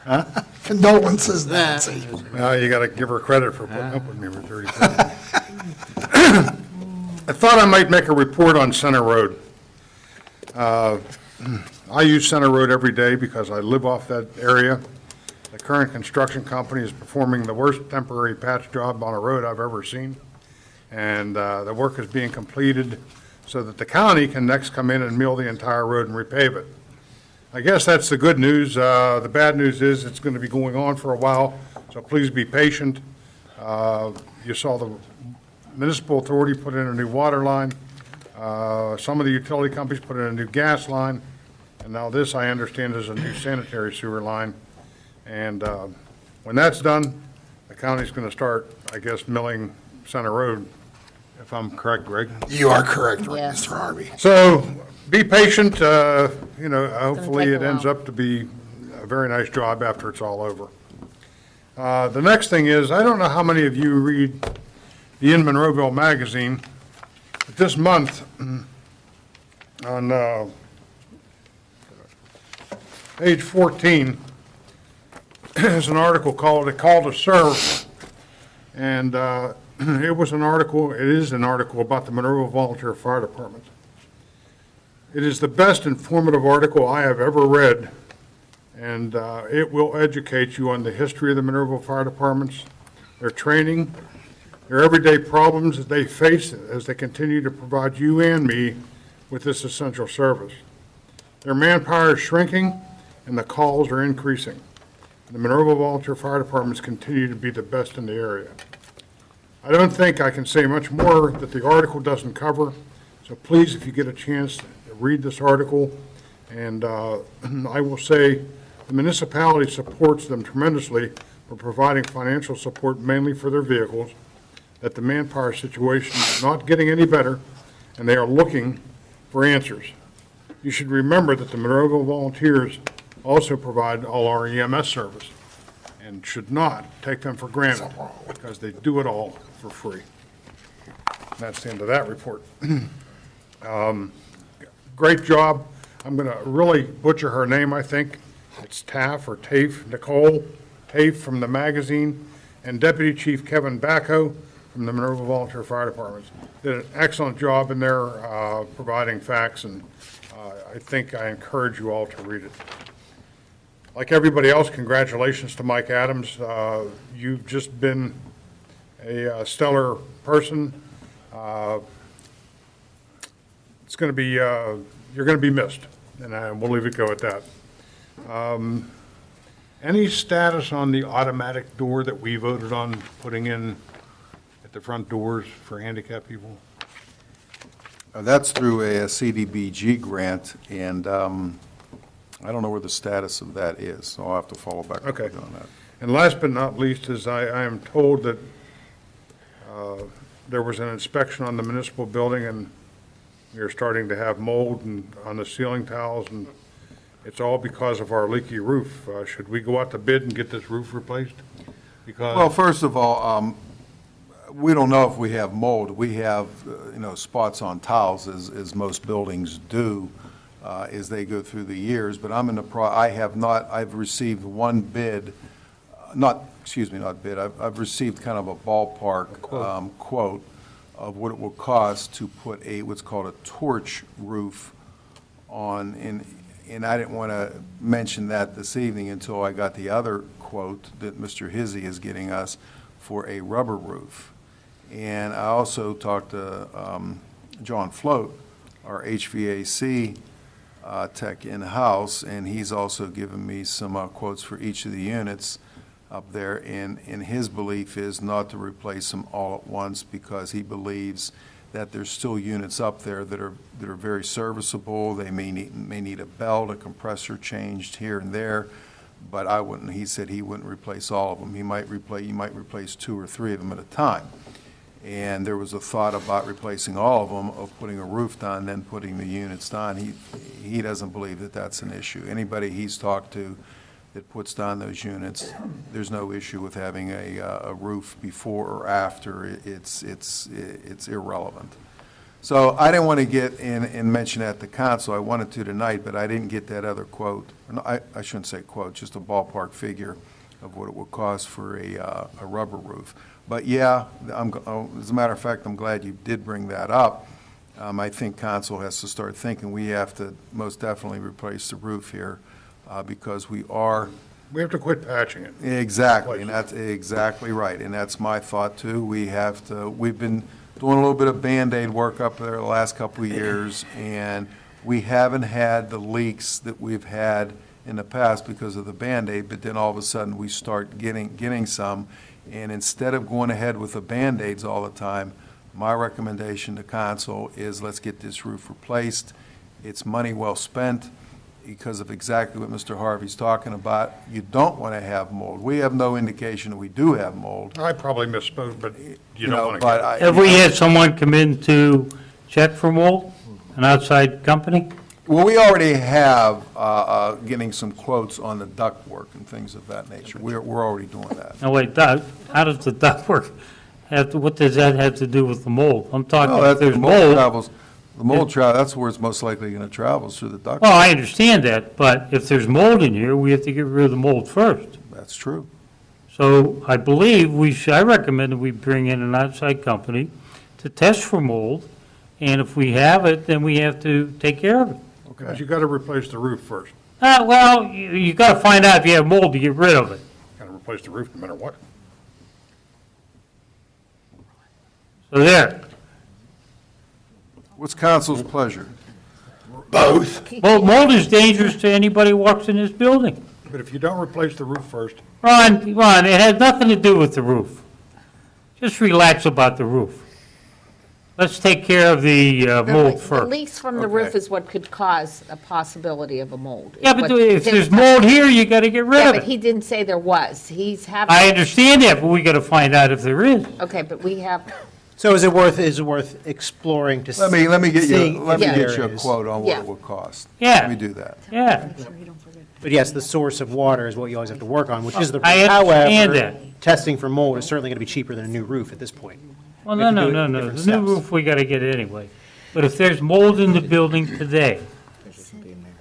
Huh? Condolences, Nancy. Well, you got to give her credit for putting up with me for 37 years. I thought I might make a report on Center Road. I use Center Road every day because I live off that area. The current construction company is performing the worst temporary patch job on a road I've ever seen. And the work is being completed so that the county can next come in and mill the entire road and repave it. I guess that's the good news. The bad news is it's going to be going on for a while, so please be patient. You saw the municipal authority put in a new water line. Some of the utility companies put in a new gas line. And now this, I understand, is a new sanitary sewer line. And when that's done, the county's going to start, I guess, milling Center Road, if I'm correct, Greg? You are correct, Yes. Mr. Harvey. So be patient. Hopefully take a it ends while. up to be a very nice job after it's all over. The next thing is, I don't know how many of you read the In Monroeville magazine, but this month on page 14 is an article called "A Call to Serve," and it is an article about the Monroeville Volunteer Fire Department. It is the best informative article I have ever read, and it will educate you on the history of the Monroeville Fire Departments, their training, their everyday problems that they face as they continue to provide you and me with this essential service. Their manpower is shrinking, and the calls are increasing. The Monroeville Volunteer Fire Departments continue to be the best in the area. I don't think I can say much more that the article doesn't cover, so please, if you get a chance, read this article. And I will say the municipality supports them tremendously for providing financial support mainly for their vehicles, that the manpower situation is not getting any better, and they are looking for answers. You should remember that the Monroeville Volunteers also provide all our EMS service and should not take them for granted because they do it all for free. And that's the end of that report. Great job. I'm going to really butcher her name, I think. It's Taff or Tafe, Nicole Tafe from the magazine, and Deputy Chief Kevin Bacco from the Monroeville Volunteer Fire Department. Did an excellent job in there providing facts, and I think I encourage you all to read it. Like everybody else, congratulations to Mike Adams. You've just been a stellar person. It's going to be, you're going to be missed, and we'll leave it go at that. Any status on the automatic door that we voted on putting in at the front doors for handicapped people? That's through a CDBG grant, and I don't know where the status of that is, so I'll have to follow back up with you on that. And last but not least is I am told that there was an inspection on the municipal building, and we are starting to have mold on the ceiling tiles, and it's all because of our leaky roof. Should we go out to bid and get this roof replaced? Because Well, first of all, we don't know if we have mold. We have, spots on tiles, as most buildings do, as they go through the years. But I've received one bid, not bid, I've received kind of a ballpark quote of what it will cost to put what's called a torch roof on, and I didn't want to mention that this evening until I got the other quote that Mr. Hizzy is getting us for a rubber roof. And I also talked to John Float, our HVAC tech in-house, and he's also given me some quotes for each of the units. up there, and his belief is not to replace them all at once because he believes that there's still units up there that are very serviceable. They may need a belt, a compressor changed here and there, but he said he wouldn't replace all of them. You might replace 2 or 3 of them at a time. And there was a thought about replacing all of them, of putting a roof down, then putting the units down. He doesn't believe that that's an issue. Anybody he's talked to that puts down those units, there's no issue with having a roof before or after. It's irrelevant. So I didn't want to get in and mention that to council. I wanted to tonight, but I didn't get that other quote. No, I shouldn't say quote, just a ballpark figure of what it would cost for a rubber roof. But yeah, as a matter of fact, I'm glad you did bring that up. I think council has to start thinking we have to most definitely replace the roof here because we have to quit patching it. Exactly, and that's exactly right. And that's my thought too. We've been doing a little bit of Band-Aid work up there the last couple of years, and we haven't had the leaks that we've had in the past because of the Band-Aid, but then all of a sudden we start getting some. And instead of going ahead with the Band-Aids all the time, my recommendation to council is let's get this roof replaced. It's money well spent because of exactly what Mr. Harvey's talking about. You don't want to have mold. We have no indication that we do have mold. I probably misspoke, but you don't want to. Have we had someone come in to check for mold, an outside company? Well, we already have getting some quotes on the duct work and things of that nature. We're already doing that. No, wait, how does the duct work what does that have to do with the mold? I'm talking if there's mold. The mold travel, that's where it's most likely going to travel, is through the duct. Well, I understand that, but if there's mold in here, we have to get rid of the mold first. That's true. So I believe I recommend that we bring in an outside company to test for mold, and if we have it, then we have to take care of it. Okay. But you got to replace the roof first. Well, you got to find out if you have mold to get rid of it. Got to replace the roof no matter what. So there. What's council's pleasure? Both. Well, mold is dangerous to anybody who walks in this building. But if you don't replace the roof first. Ron, it has nothing to do with the roof. Just relax about the roof. Let's take care of the mold The first. leaks from the roof is what could cause a possibility of a mold. Yeah, but if there's mold here, you got to get rid Yeah, of but it. he didn't say there was. He's having. I understand that, but we got to find out if there is. Okay, but we have, So is it worth exploring to see? Let me get seeing you if a there is? quote on what Yeah. it would cost. Yeah. Let me do that. Yeah. But yes, the source of water is what you always have to work on, which is the. I understand However, that. testing for mold is certainly going to be cheaper than a new roof at this point. Well, We have to no. do it in The different new steps. roof, we got to get anyway. But if there's mold in the building today,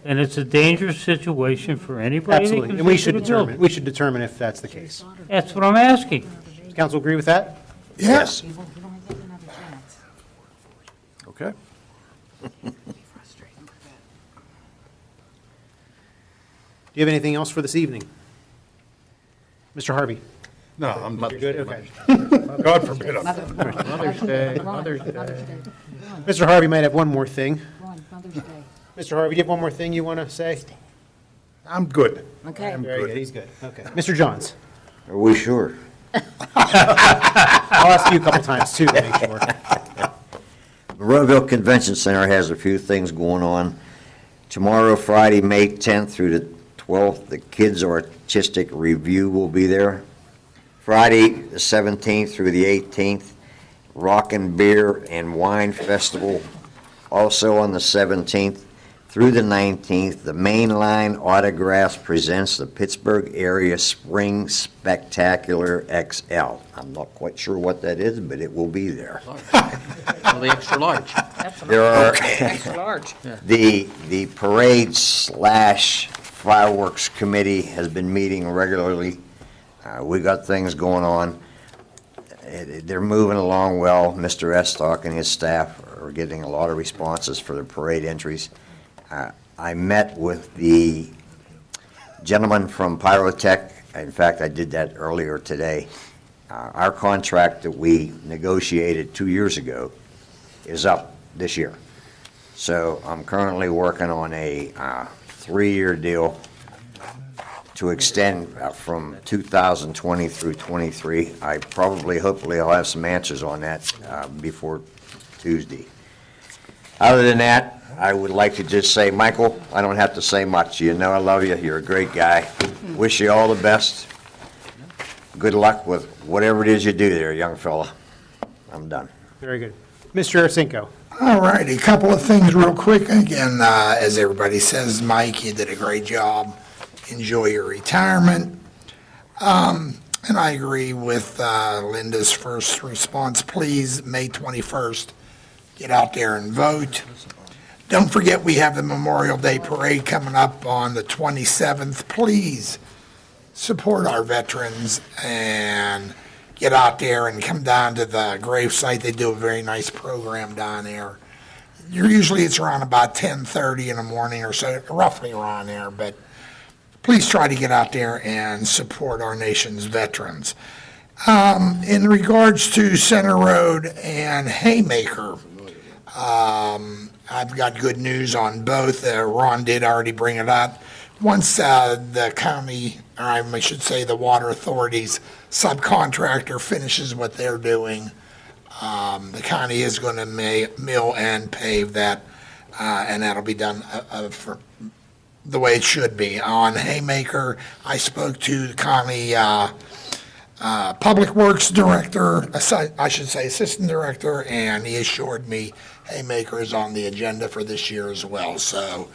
then it's a dangerous situation for anybody that Absolutely, comes and we into should the building. determine if that's the case. That's what I'm asking. Does council agree with that? Yes. Okay. Do you have anything else for this evening? Mr. Harvey? No, I'm You're good, okay. God forbid. Mother's Day. Mr. Harvey might have one more thing. Mr. Harvey, do you have one more thing you want to say? I'm good. okay. Very good, he's good, okay. Mr. Johns? Are we sure? I'll ask you a couple times too, to make sure. Monroeville Convention Center has a few things going on. Tomorrow, Friday, May 10th through the 12th, the Kids Artistic Review will be there. Friday, the 17th through the 18th, Rockin' Beer and Wine Festival. Also on the 17th through the 19th, the Mainline Autographs presents the Pittsburgh Area Spring Spectacular XL. I'm not quite sure what that is, but it will be there. The extra large. There are Extra large. the parade/fireworks committee has been meeting regularly. We got things going on. They're moving along well. Mr. Estock and his staff are getting a lot of responses for the parade entries. I met with the gentleman from Pyrotech. In fact, I did that earlier today. Our contract that we negotiated 2 years ago is up this year. So I'm currently working on a 3-year deal to extend from 2020 through 23. I probably, hopefully, I'll have some answers on that before Tuesday. Other than that, I would like to just say, Michael, I don't have to say much. You know I love you. You're a great guy. Wish you all the best. Good luck with whatever it is you do there, young fella. I'm done. Very good. Mr. Arcinko. All righty, a couple of things real quick. Again, as everybody says, Mike, you did a great job. Enjoy your retirement. And I agree with Linda's first response. Please, May 21st, get out there and vote. Don't forget, we have the Memorial Day Parade coming up on the 27th. Please support our veterans and get out there and come down to the gravesite. They do a very nice program down there. Usually it's around about 10:30 in the morning or so, roughly around there, but please try to get out there and support our nation's veterans. In regards to Center Road and Haymaker, I've got good news on both. Ron did already bring it up. Once the county, or I should say the water authority's subcontractor finishes what they're doing, the county is going to mill and pave that, and that'll be done for the way it should be. On Haymaker, I spoke to the county Public Works Director, I should say Assistant Director, and he assured me Haymaker is on the agenda for this year as well. So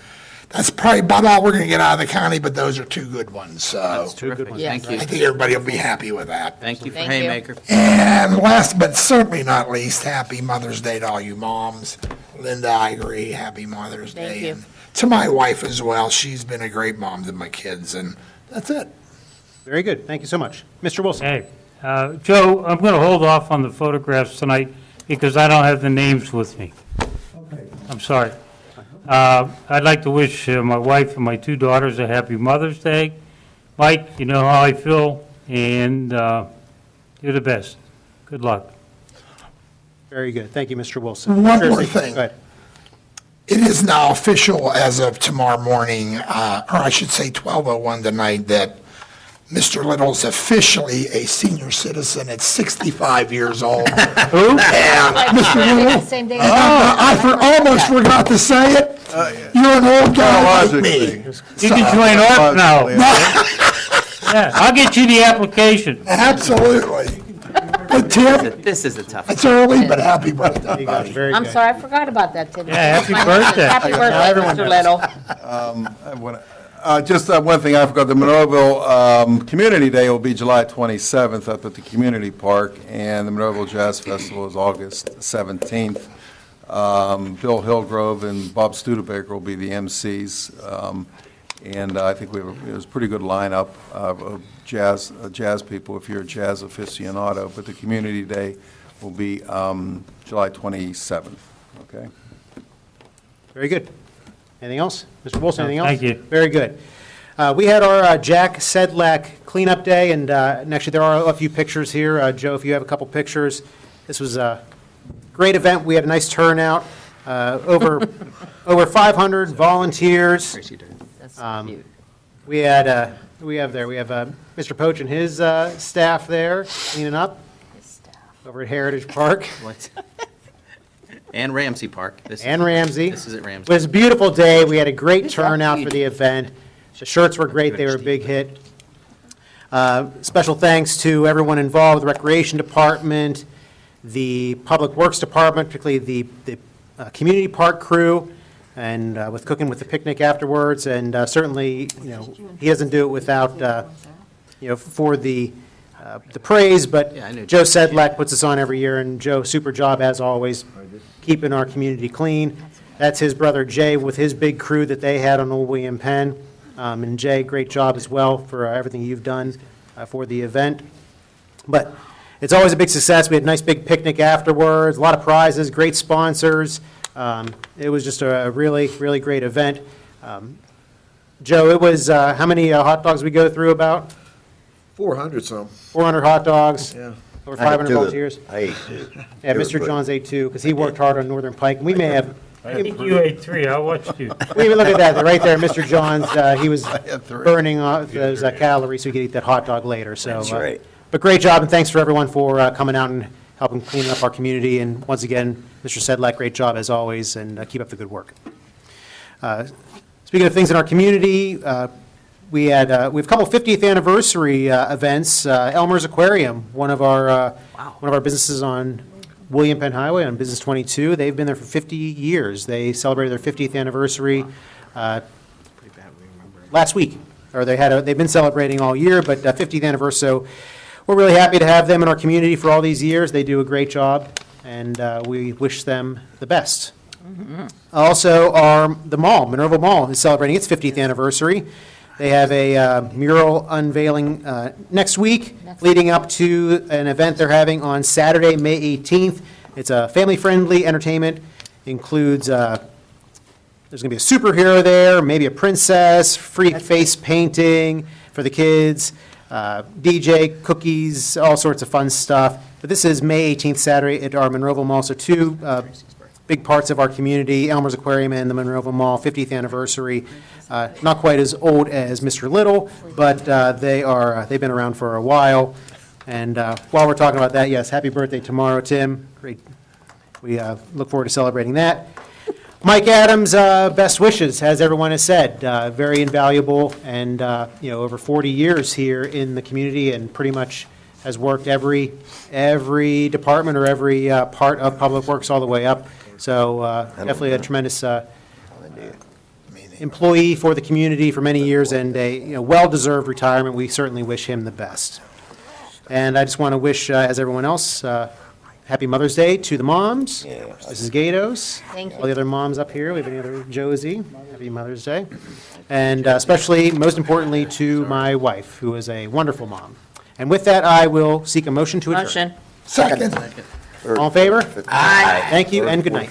that's probably about all we're going to get out of the county, but those are two good ones. So That's terrific. Thank you. I think everybody will be happy with that. Thank you for Thank you. Haymaker. And last but certainly not least, happy Mother's Day to all you moms. Linda, I agree, happy Mother's Day. Thank you. And to my wife as well. She's been a great mom to my kids, and that's it. Very good. Thank you so much. Mr. Wilson. Hey, Joe, I'm going to hold off on the photographs tonight because I don't have the names with me. I'm sorry. I'd like to wish my wife and my two daughters a happy Mother's Day. Mike, you know how I feel, and you're the best. Good luck. Very good. Thank you, Mr. Wilson. One Mr. more Arcinko, thing. Go ahead. It is now official as of tomorrow morning, or I should say 12:01 tonight, that Mr. Little's officially a senior citizen at 65 years old. Who? And Mr. Little, Same day. almost forgot to say it. You're an old guy like me. You can join ARP now. Yeah, I'll get you the application. Absolutely. But Tim, This is a tough. it's early, but happy birthday, You guys, buddy. very I'm good. sorry, I forgot about that, Tim. Yeah, happy birthday. Happy Now birthday, everyone Mr. knows. Little. Just one thing I forgot, the Monroeville Community Day will be July 27th up at the Community Park, and the Monroeville Jazz Festival is August 17th. Bill Hillgrove and Bob Studebaker will be the MCs, and I think it was a pretty good lineup of jazz people if you're a jazz aficionado, but the Community Day will be July 27th, okay? Very good. Anything else? Mr. Wilson, anything else? Thank you. Very good. We had our Jack Sedlak cleanup day, and actually, there are a few pictures here. Joe, if you have a couple pictures. This was a great event. We had a nice turnout, over 500 volunteers. That's Um, cute. We have Mr. Poach and his staff there cleaning up over at Heritage Park. What? And Ramsey Park. And Ramsey. This is at Ramsey. It was a beautiful day. We had a great turnout for the event. The shirts were great. They were a big hit. Special thanks to everyone involved, the Recreation Department, the Public Works Department, particularly the Community Park crew, and with cooking with the picnic afterwards. And certainly, he doesn't do it without, for the praise, but Yeah, I knew. Joe Sedlak puts us on every year, and Joe, super job as always, keeping our community clean. That's his brother Jay with his big crew that they had on Old William Penn. And Jay, great job as well for everything you've done for the event. But it's always a big success. We had a nice big picnic afterwards, a lot of prizes, great sponsors. It was just a really, really great event. Joe, it was, how many hot dogs we go through about? 400 some. 400 hot dogs, Yeah. over I ate 500 two. volunteers. I ate two. Yeah, It was Mr. good. Johns ate two, because he worked hard on Northern Pike. We may have I think you ate 3, I watched you. Well, even look at that, right there, Mr. Johns, he was burning off those calories so he could eat that hot dog later, so. That's right. But great job, and thanks for everyone for coming out and helping clean up our community. And once again, Mr. Sedlak, great job as always, and keep up the good work. Speaking of things in our community, we have a couple 50th anniversary events. Elmer's Aquarium, one of our businesses on William Penn Highway on Business 22. They've been there for 50 years. They celebrated their 50th anniversary last week, or they've been celebrating all year, but 50th anniversary. So we're really happy to have them in our community for all these years. They do a great job, and we wish them the best. Also, the mall, Monroeville Mall, is celebrating its 50th anniversary. They have a mural unveiling next week, leading up to an event they're having on Saturday, May 18th. It's a family-friendly entertainment. Includes, there's going to be a superhero there, maybe a princess, free face painting for the kids, DJ, cookies, all sorts of fun stuff. But this is May 18th, Saturday at our Monroeville Mall. So two big parts of our community, Elmer's Aquarium and the Monroeville Mall, 50th anniversary. Not quite as old as Mr. Little, but they've been around for a while. And while we're talking about that, yes, happy birthday tomorrow, Tim. Great. We look forward to celebrating that. Mike Adams, best wishes, as everyone has said. Very invaluable, and over 40 years here in the community, and pretty much has worked every department or every part of Public Works all the way up. So definitely a tremendous employee for the community for many years, and a well-deserved retirement. We certainly wish him the best. And I just want to wish, as everyone else, happy Mother's Day to the moms. Mrs. Gatos. Thank you. All the other moms up here. We have any other Josie. Happy Mother's Day. And especially, most importantly, to my wife, who is a wonderful mom. And with that, I will seek a motion to adjourn. Motion. Second. All in favor? Aye. Thank you, and good night.